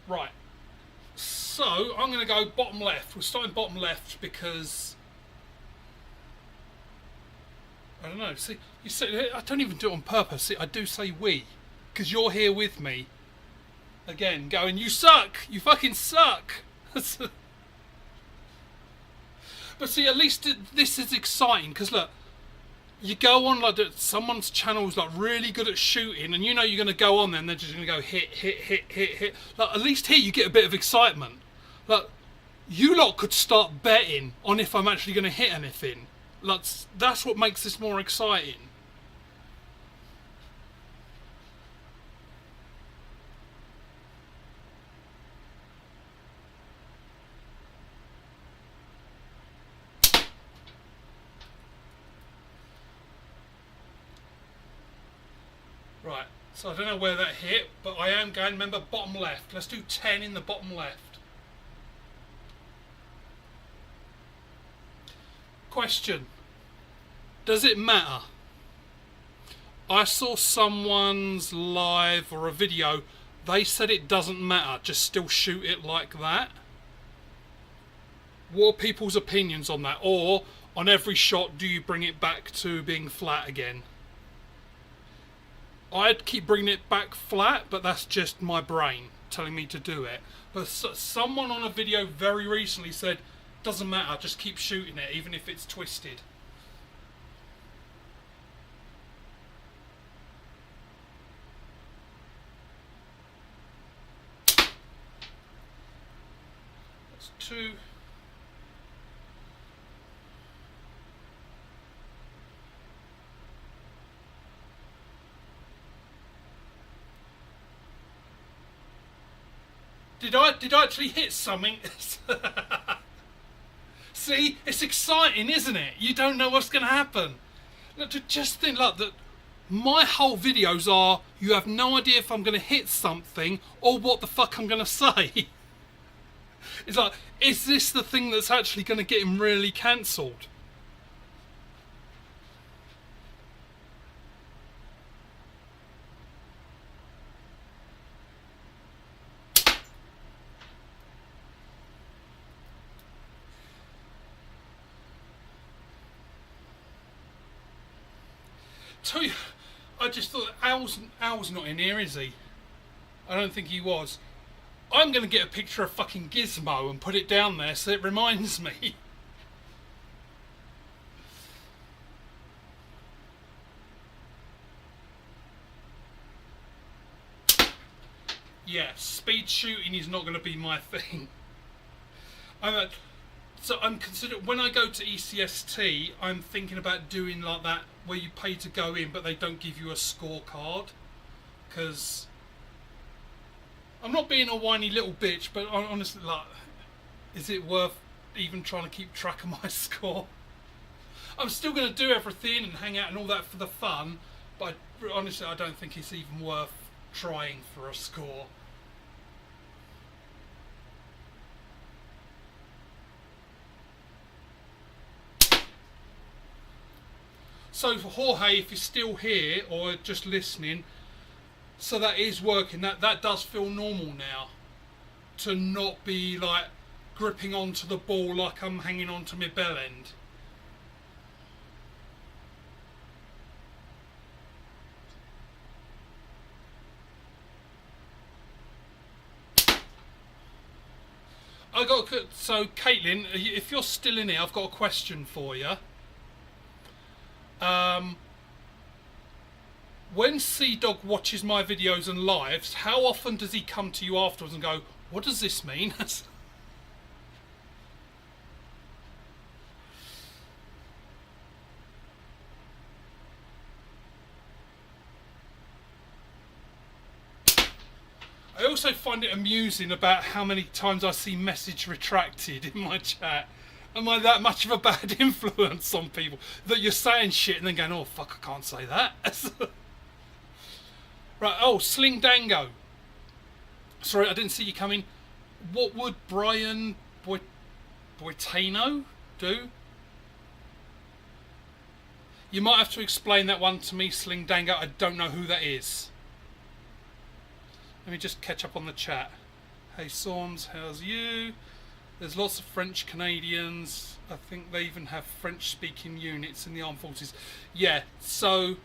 Right. So I'm going to go bottom left. We're starting bottom left because I don't know. See, you say I don't even do it on purpose. See, I do say we because you're here with me. Again, going, you suck. You fucking suck. But see, at least this is exciting because look, you go on like someone's channel's like really good at shooting, and you know you're going to go on there and they're just going to go hit, hit, hit, hit, hit. Like at least here you get a bit of excitement. Like you lot could start betting on if I'm actually going to hit anything. Like that's what makes this more exciting. Right, so I don't know where that hit, but I am going, remember, bottom left. Let's do 10 in the bottom left. Question. Does it matter? I saw someone's live or a video, they said it doesn't matter, just still shoot it like that. What are people's opinions on that? Or, on every shot, do you bring it back to being flat again? I'd keep bringing it back flat, but that's just my brain telling me to do it. But someone on a video very recently said, doesn't matter, just keep shooting it, even if it's twisted. That's 2. Did I actually hit something? See, it's exciting, isn't it? You don't know what's going to happen. Look, just think like that. My whole videos are you have no idea if I'm going to hit something or what the fuck I'm going to say. It's like, is this the thing that's actually going to get him really cancelled? Tell you, I just thought Al's not in here, is he? I don't think he was. I'm going to get a picture of fucking Gizmo and put it down there so it reminds me. Yeah, speed shooting is not going to be my thing. I'm considering when I go to ECST, I'm thinking about doing like that where you pay to go in, but they don't give you a scorecard. Because I'm not being a whiny little bitch, but honestly, like, is it worth even trying to keep track of my score? I'm still going to do everything and hang out and all that for the fun, but honestly, I don't think it's even worth trying for a score. So for Jorge, if you're still here or just listening, so that is working. That does feel normal now. To not be like gripping onto the ball like I'm hanging onto my bell end. So Caitlin, if you're still in here, I've got a question for you. When Sea Dog watches my videos and lives, how often does he come to you afterwards and go, "What does this mean?" I also find it amusing about how many times I see message retracted in my chat. Am I that much of a bad influence on people that you're saying shit and then going, "Oh fuck, I can't say that." Right, oh, Sling Dango. Sorry, I didn't see you coming. What would Brian Boitano do? You might have to explain that one to me, Sling Dango. I don't know who that is. Let me just catch up on the chat. Hey Storms, how's you? There's lots of French Canadians. I think they even have French speaking units in the armed forces. Yeah, so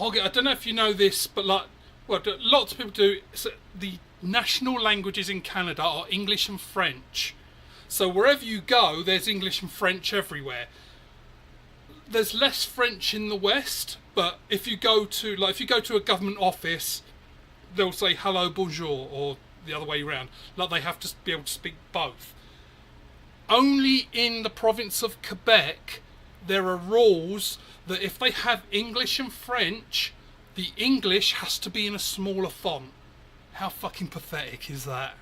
I don't know if you know this, but like, well, lots of people do. So the national languages in Canada are English and French. So wherever you go, there's English and French everywhere. There's less French in the West, but if you go to a government office, they'll say hello, bonjour, or the other way around. Like they have to be able to speak both. Only in the province of Quebec, there are rules that if they have English and French, the English has to be in a smaller font. How fucking pathetic is that?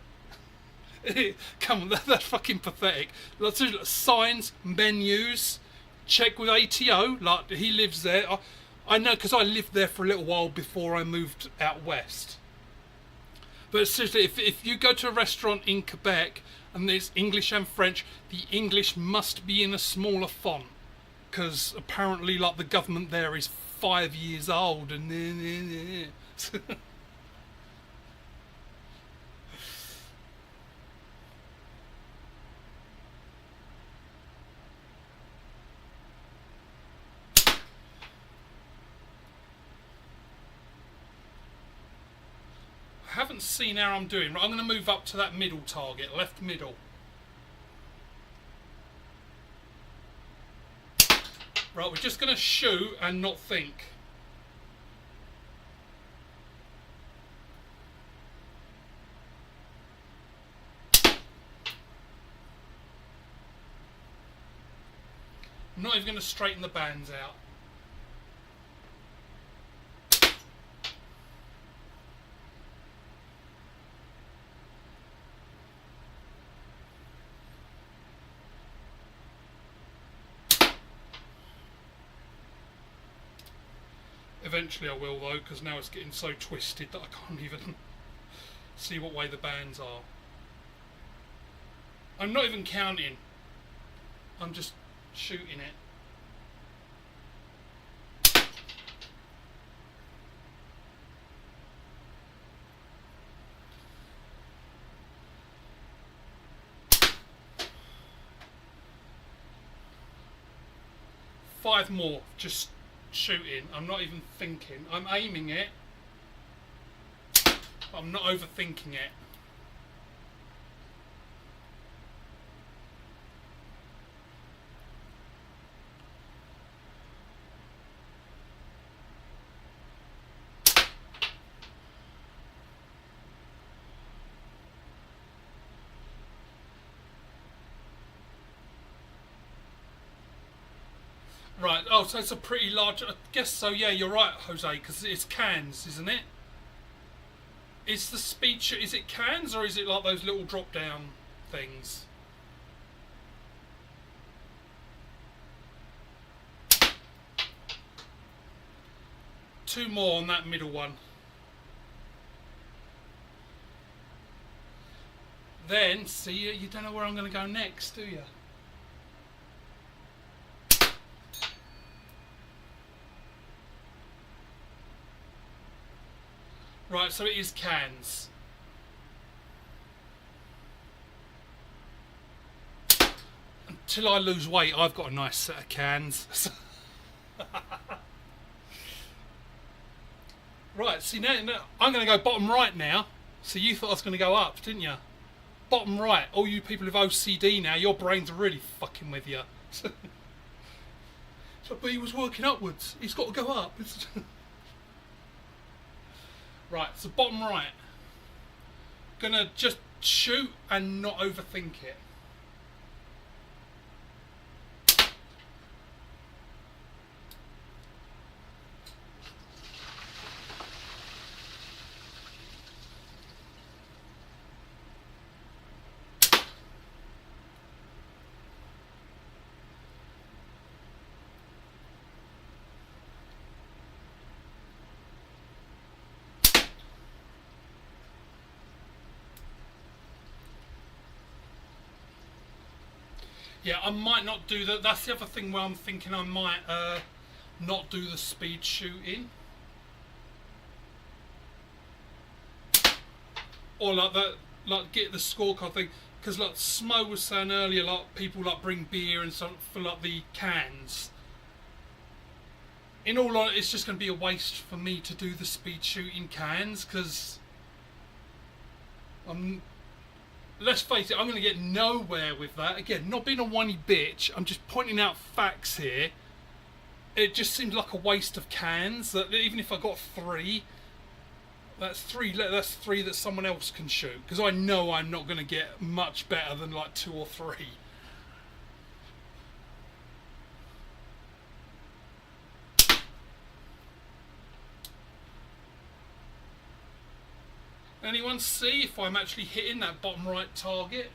Come on, that's fucking pathetic. Lots of signs, menus, check with ATO, like he lives there. I know because I lived there for a little while before I moved out west. But seriously, if you go to a restaurant in Quebec and there's English and French, the English must be in a smaller font. Because apparently, like, the government there is 5 years old and I haven't seen how I'm doing. Right, I'm going to move up to that middle target, left middle. Right, we're just going to shoot and not think. I'm not even going to straighten the bands out. Eventually I will though, because now it's getting so twisted that I can't even see what way the bands are. I'm not even counting. I'm just shooting it. Five more, just shooting. I'm not even thinking. I'm aiming it. I'm not overthinking it. Right, oh, so it's a pretty large... I guess so, yeah, you're right, Jose, because it's cans, isn't it? Is the speed... Is it cans, or is it like those little drop-down things? Two more on that middle one. Then, see, you don't know where I'm going to go next, do you? Right, so it is cans. Until I lose weight, I've got a nice set of cans. Right, see now I'm going to go bottom right now. So you thought I was going to go up, didn't you? Bottom right. All you people with OCD now, your brains are really fucking with you. So, but he was working upwards. He's got to go up. Right, so bottom right. Gonna just shoot and not overthink it. Yeah, I might not do that. That's the other thing where I'm thinking I might not do the speed shooting. Or like that, like get the scorecard thing. Because like Smo was saying earlier, like people like bring beer and stuff for like the cans. In all honesty, it's just going to be a waste for me to do the speed shooting cans because let's face it, I'm going to get nowhere with that. Again, not being a whiny bitch, I'm just pointing out facts here. It just seems like a waste of cans. That even if I got three, that's three that someone else can shoot. Because I know I'm not going to get much better than like 2 or 3. Anyone see if I'm actually hitting that bottom right target?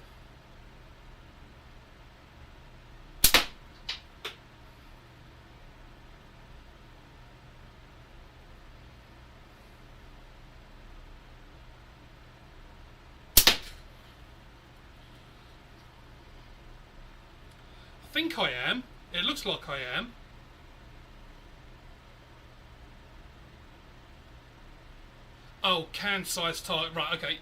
I think I am. It looks like I am. Oh, can size target. Right, okay.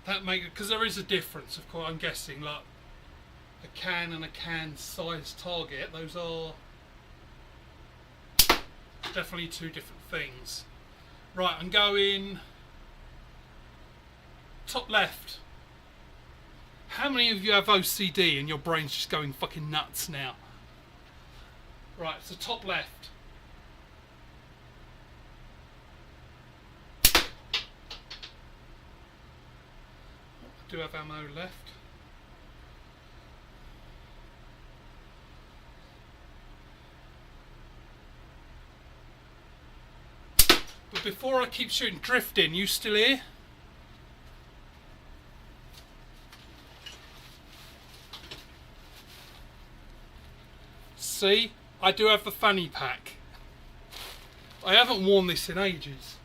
That makes, because there is a difference, of course, I'm guessing, like a can and a can size target. Those are definitely 2 different things. Right, I'm going top left. How many of you have OCD and your brain's just going fucking nuts now? Right, so top left. I do have ammo left. But before I keep shooting, drifting, you still here? See, I do have the fanny pack. I haven't worn this in ages.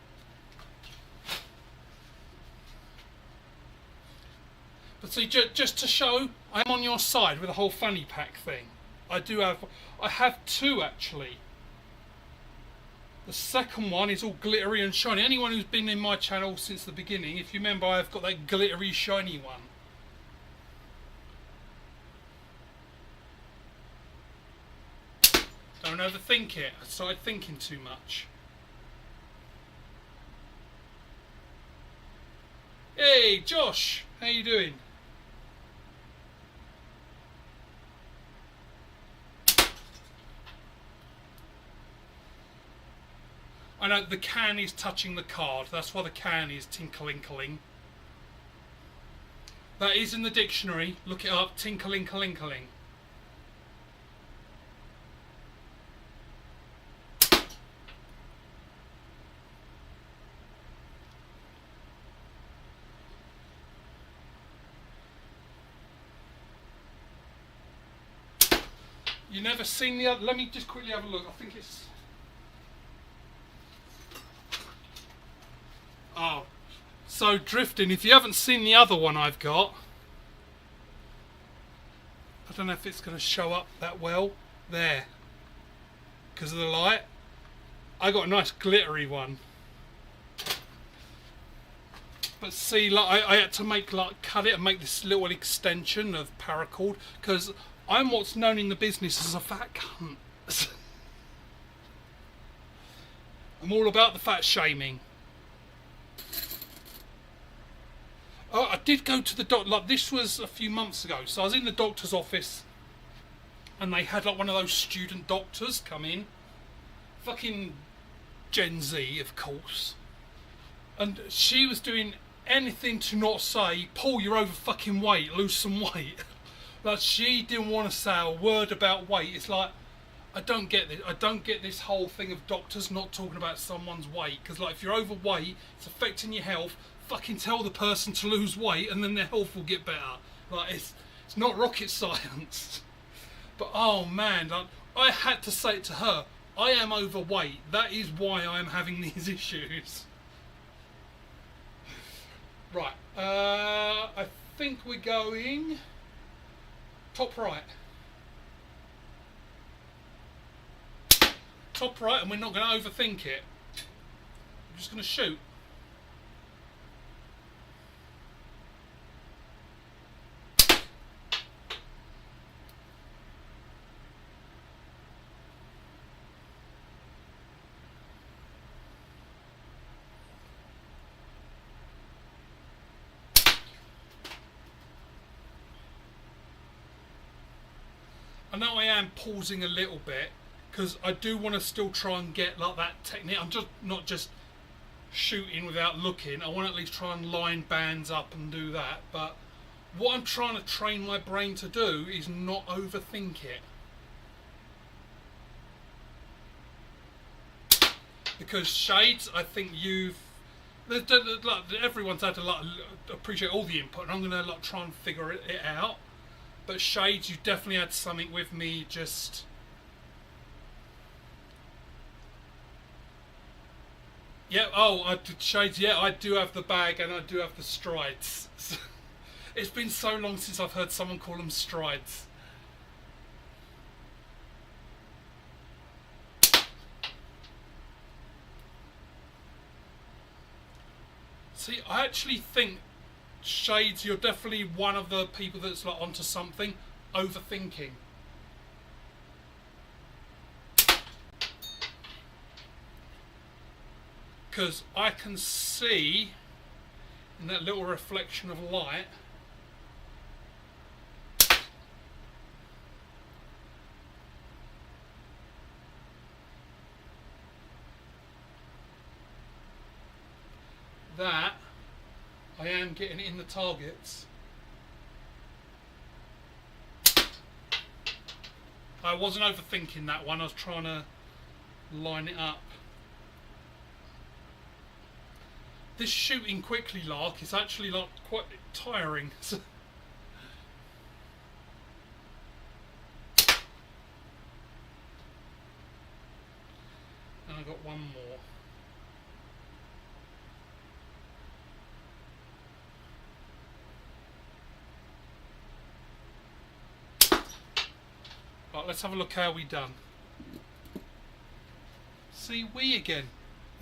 But see, just to show, I'm on your side with the whole fanny pack thing. I have 2 actually. The second one is all glittery and shiny. Anyone who's been in my channel since the beginning, if you remember, I've got that glittery shiny one. Don't overthink it. I started thinking too much. Hey, Josh, how you doing? I know the can is touching the card. That's why the can is tinkling. That is in the dictionary. Look it up. Tinkling. You never seen the other? Let me just quickly have a look. I think it's... Oh. So, Drifting, if you haven't seen the other one I've got... I don't know if it's going to show up that well. There. Because of the light. I got a nice glittery one. But see, like I had to make, like, cut it and make this little extension of paracord. Because... I'm what's known in the business as a fat cunt. I'm all about the fat shaming. Oh, I did go to the doctor, like this was a few months ago. So I was in the doctor's office and they had like one of those student doctors come in. Fucking Gen Z, of course. And she was doing anything to not say, Paul, you're over fucking weight, lose some weight. Like she didn't want to say a word about weight. It's like, I don't get this. I don't get this whole thing of doctors not talking about someone's weight. Because like if you're overweight, it's affecting your health. Fucking tell the person to lose weight and then their health will get better. Like it's not rocket science. But oh man, like, I had to say it to her. I am overweight. That is why I am having these issues. Right. I think we're going... Top right. Top right, and we're not going to overthink it. I'm just going to shoot. I know I am pausing a little bit because I do want to still try and get like that technique. I'm just not just shooting without looking. I want to at least try and line bands up and do that. But what I'm trying to train my brain to do is not overthink it. Because shades, I think everyone's had to appreciate all the input, and I'm going to try and figure it out. But Shades, you definitely had something with me just... Yeah, oh, Shades, yeah, I do have the bag and I do have the strides. It's been so long since I've heard someone call them strides. See, I actually think Shades, you're definitely one of the people that's like onto something. Overthinking. Because I can see in that little reflection of light that I am getting in the targets. I wasn't overthinking that one, I was trying to line it up. This shooting quickly lark is actually like quite tiring. And I got one more. Right, let's have a look how we done. See, we again.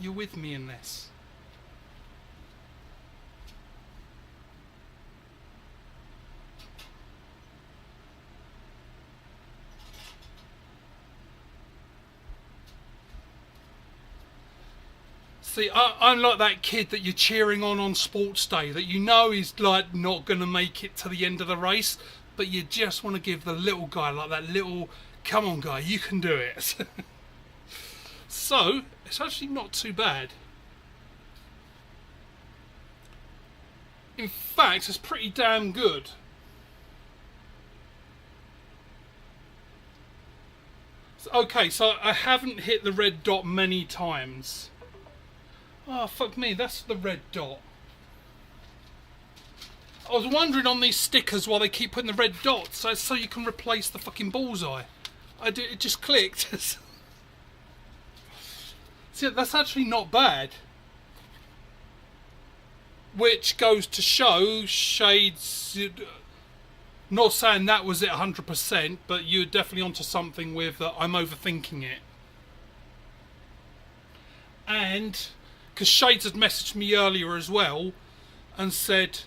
You're with me in this. See, I'm like that kid that you're cheering on sports day, that you know is like not going to make it to the end of the race, but you just want to give the little guy, like that little, come on guy, you can do it. So, it's actually not too bad. In fact, it's pretty damn good. Okay, so I haven't hit the red dot many times. Oh, fuck me, that's the red dot. I was wondering on these stickers why they keep putting the red dots, so you can replace the fucking bullseye. It just clicked. See, that's actually not bad. Which goes to show Shades, not saying that was it 100%, but you're definitely onto something with I'm overthinking it. And because Shades had messaged me earlier as well and said,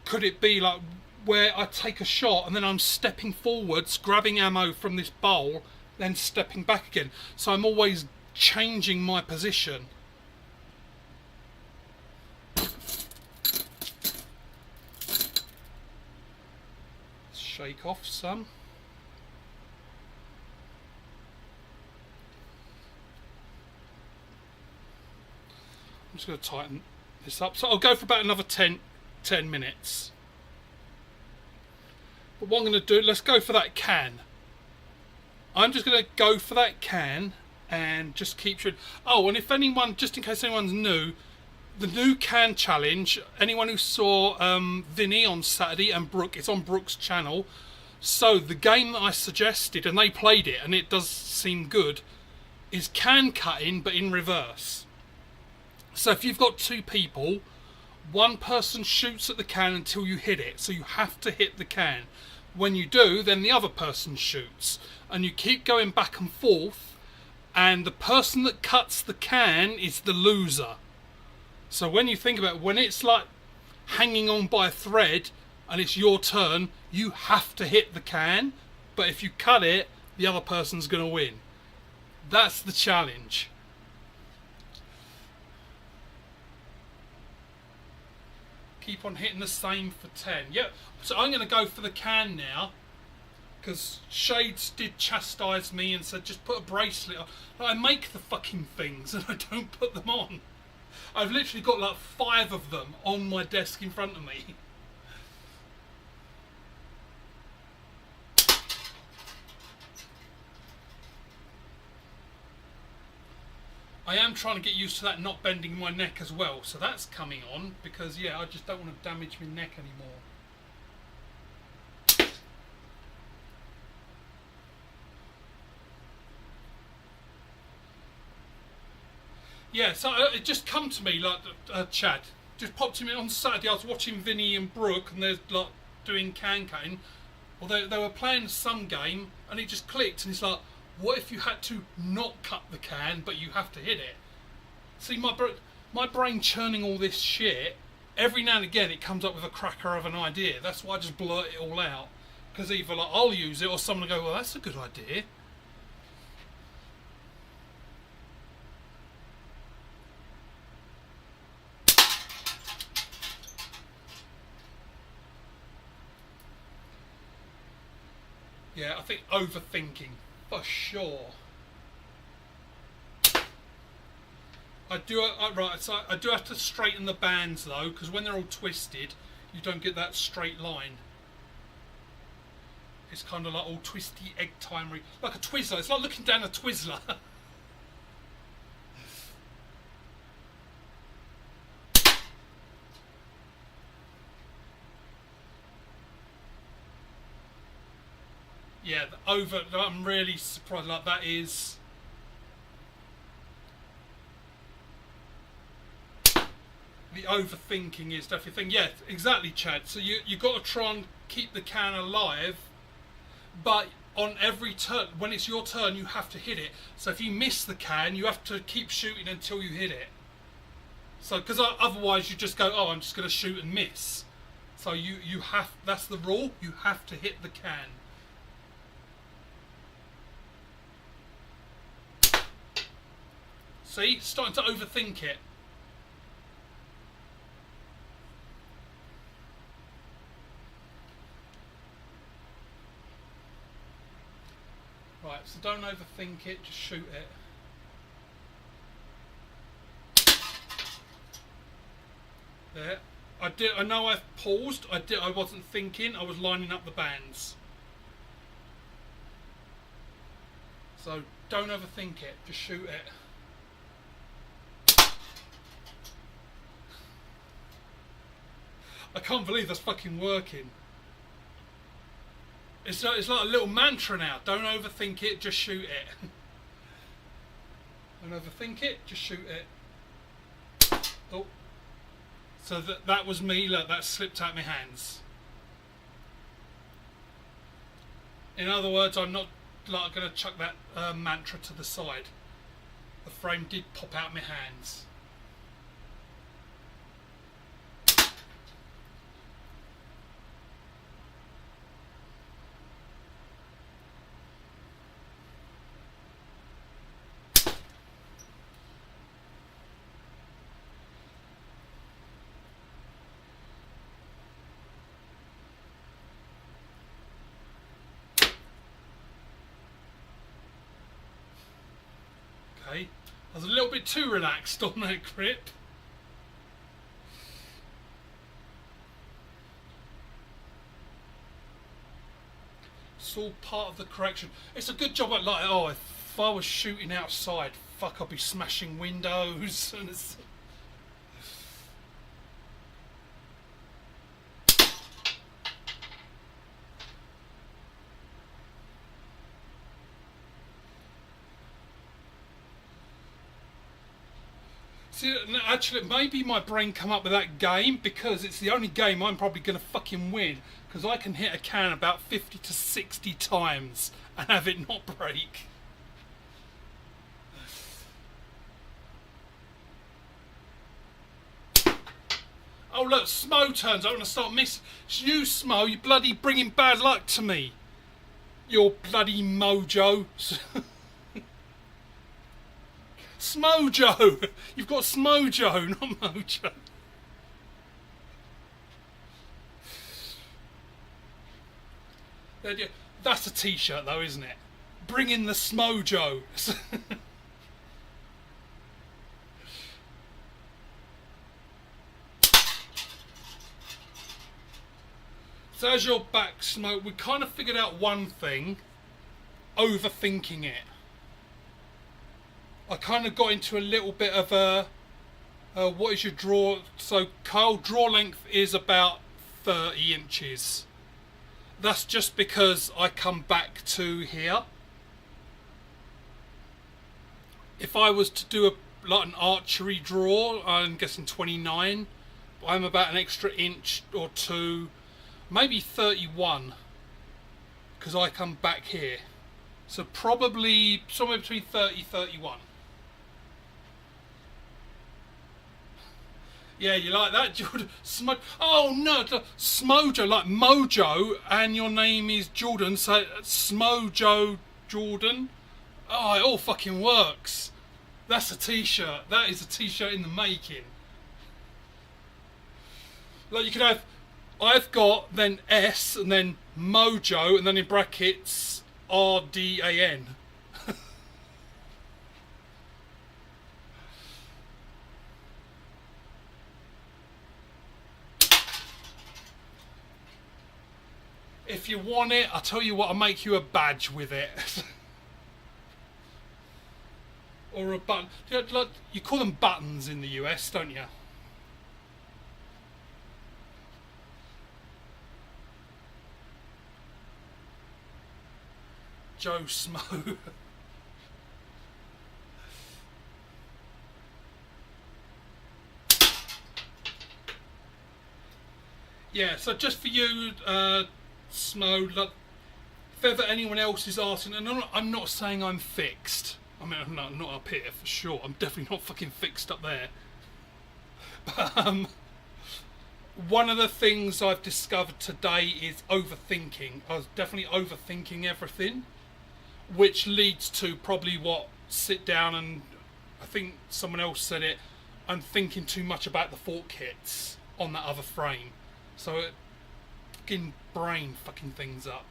could it be like where I take a shot and then I'm stepping forwards, grabbing ammo from this bowl, then stepping back again. So I'm always changing my position. Shake off some. I'm just going to tighten this up. So I'll go for about another 10 minutes. But what I'm going to do, let's go for that can. I'm just going to go for that can and just keep shooting. Oh, and if anyone, just in case anyone's new, the new can challenge, anyone who saw Vinny on Saturday and Brooke, it's on Brooke's channel. So the game that I suggested, and they played it, and it does seem good, is can cutting, but in reverse. So if you've got two people, one person shoots at the can until you hit it. So you have to hit the can. When you do, then the other person shoots. And you keep going back and forth. And the person that cuts the can is the loser. So when you think about it, when it's like hanging on by a thread and it's your turn, you have to hit the can. But if you cut it, the other person's going to win. That's the challenge. Keep on hitting the same for 10. Yep. So I'm going to go for the can now, because Shades did chastise me and said just put a bracelet on. I make the fucking things and I don't put them on. I've literally got like 5 of them on my desk in front of me. I am trying to get used to that not bending my neck as well, so that's coming on, because yeah, I just don't want to damage my neck anymore. Yeah, so it just come to me, like, Chad, just popped to me on Saturday. I was watching Vinny and Brooke, and they're like doing can cutting, or they were playing some game, and it just clicked, and it's like, what if you had to not cut the can, but you have to hit it? See, my brain churning all this shit, every now and again it comes up with a cracker of an idea. That's why I just blurt it all out. Because either like I'll use it, or someone will go, well, that's a good idea. Yeah, I think overthinking. For sure. I do right. So I do have to straighten the bands though, because when they're all twisted, you don't get that straight line. It's kind of like all twisty egg timery, like a Twizzler. It's like looking down a Twizzler. Yeah, I'm really surprised. Like that is. The overthinking is definitely a thing. Yeah, exactly, Chad. So you got to try and keep the can alive, but on every turn, when it's your turn, you have to hit it. So if you miss the can, you have to keep shooting until you hit it. So, because otherwise you just go, oh, I'm just going to shoot and miss. So you have, that's the rule, you have to hit the can. See, starting to overthink it. Right, so don't overthink it, just shoot it. There. I know I've paused. I wasn't thinking. I was lining up the bands. So don't overthink it. Just shoot it. I can't believe that's fucking working. It's like a little mantra now. Don't overthink it. Just shoot it. Don't overthink it. Just shoot it. Oh. So that was me, look, that slipped out my hands. In other words, I'm not like going to chuck that mantra to the side. The frame did pop out my hands. I was a little bit too relaxed on that grip. It's all part of the correction. It's a good job at like, oh, if I was shooting outside, fuck, I'd be smashing windows. And it's... See, actually, maybe my brain come up with that game because it's the only game I'm probably going to fucking win, because I can hit a can about 50 to 60 times and have it not break. Oh look, Smo turns. I want to start missing. You, Smo, you bloody bringing bad luck to me. Your bloody mojo. Smojo! You've got Smojo, not Mojo. That's a t-shirt though, isn't it? Bring in the Smojo. So as you're back, Smoke, we kind of figured out one thing. Overthinking it. I kind of got into a little bit of a what is your draw? So Kyle, draw length is about 30 inches. That's just because I come back to here. If I was to do like an archery draw, I'm guessing 29. I'm about an extra inch or two, maybe 31, because I come back here. So probably somewhere between 30 and 31. Yeah, you like that, Jordan? Oh no, Smojo, like Mojo, and your name is Jordan, so Smojo Jordan. Oh, it all fucking works. That's a t-shirt. That is a t-shirt in the making. Like you could have, I've got then S and then Mojo and then in brackets RDAN. If you want it, I'll tell you what, I'll make you a badge with it. Or a button. You call them buttons in the US, don't you? Joe Smo. Yeah, so just for you, Smo, look, if ever anyone else is asking, and I'm not saying I'm fixed. I mean, I'm not up here for sure. I'm definitely not fucking fixed up there. But one of the things I've discovered today is overthinking. I was definitely overthinking everything, which leads to probably what sit down and I think someone else said it. I'm thinking too much about the fork kits on that other frame, so it fucking brain fucking things up.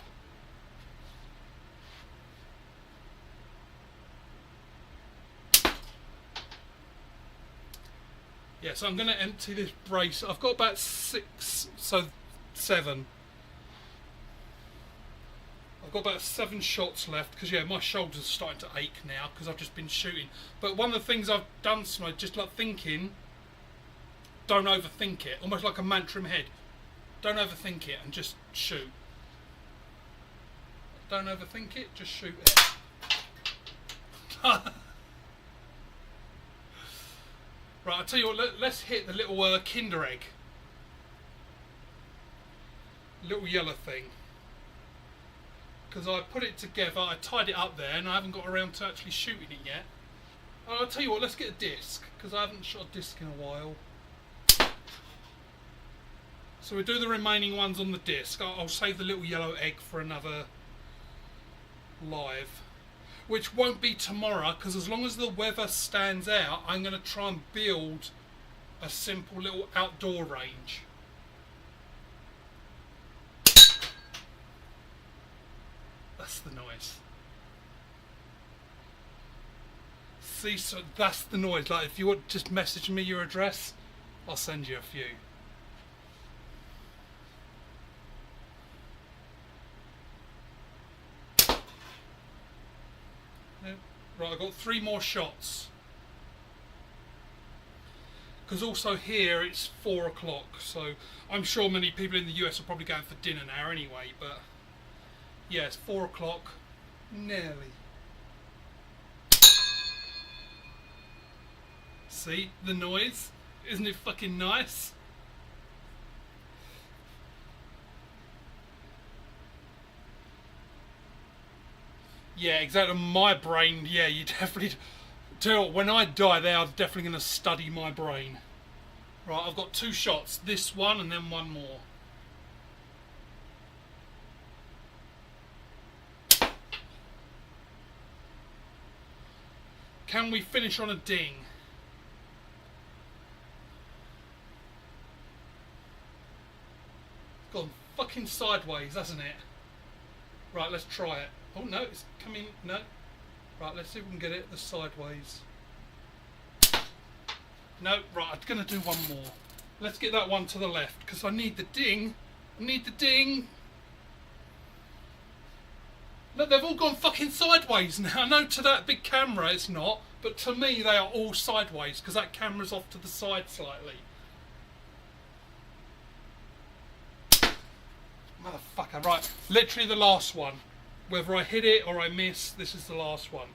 Yeah, so I'm going to empty this brace. I've got about 7. I've got about 7 shots left because yeah, my shoulders are starting to ache now because I've just been shooting. But one of the things I've done tonight, just like thinking, don't overthink it. Almost like a mantra in my head. Don't overthink it and just shoot. Don't overthink it, just shoot it. Right, I'll tell you what, let's hit the little Kinder Egg. Little yellow thing. Because I put it together, I tied it up there, and I haven't got around to actually shooting it yet. I'll tell you what, let's get a disc, because I haven't shot a disc in a while. So we'll do the remaining ones on the disc. I'll save the little yellow egg for another live. Which won't be tomorrow, because as long as the weather stands out, I'm going to try and build a simple little outdoor range. That's the noise. See, so that's the noise. Like, if you want to just message me your address, I'll send you a few. Right, I've got 3 more shots. Because also here it's 4 o'clock, so I'm sure many people in the US are probably going for dinner now anyway, but yeah, it's 4 o'clock. Nearly. See the noise? Isn't it fucking nice? Yeah, exactly. My brain, yeah, you definitely... Tell you what, when I die, they are definitely going to study my brain. Right, I've got 2 shots. This one and then 1 more. Can we finish on a ding? It's gone fucking sideways, hasn't it? Right, let's try it. Oh no, it's coming, no. Right, let's see if we can get it the sideways. No, right, I'm going to do 1 more. Let's get that one to the left, because I need the ding. I need the ding. Look, they've all gone fucking sideways now. I know to that big camera it's not, but to me they are all sideways, because that camera's off to the side slightly. Motherfucker, right, literally the last one. Whether I hit it or I miss, this is the last one.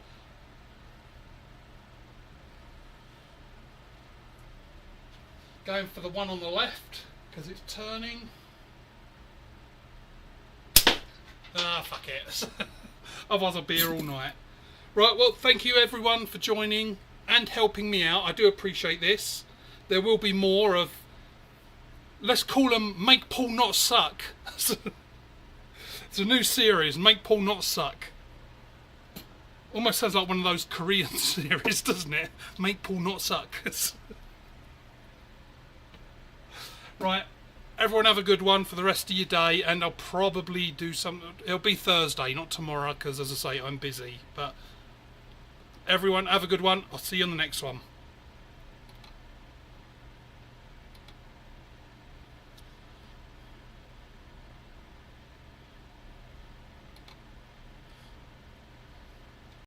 Going for the one on the left, because it's turning. Ah, fuck it. Otherwise I'll be here all night. Right, well, thank you everyone for joining and helping me out. I do appreciate this. There will be more of, let's call them Make Paul Not Suck. It's a new series, Make Paul Not Suck. Almost sounds like one of those Korean series, doesn't it? Make Paul Not Suck. Right, everyone have a good one for the rest of your day, and I'll probably do some... It'll be Thursday, not tomorrow, because as I say, I'm busy. But everyone have a good one. I'll see you on the next one.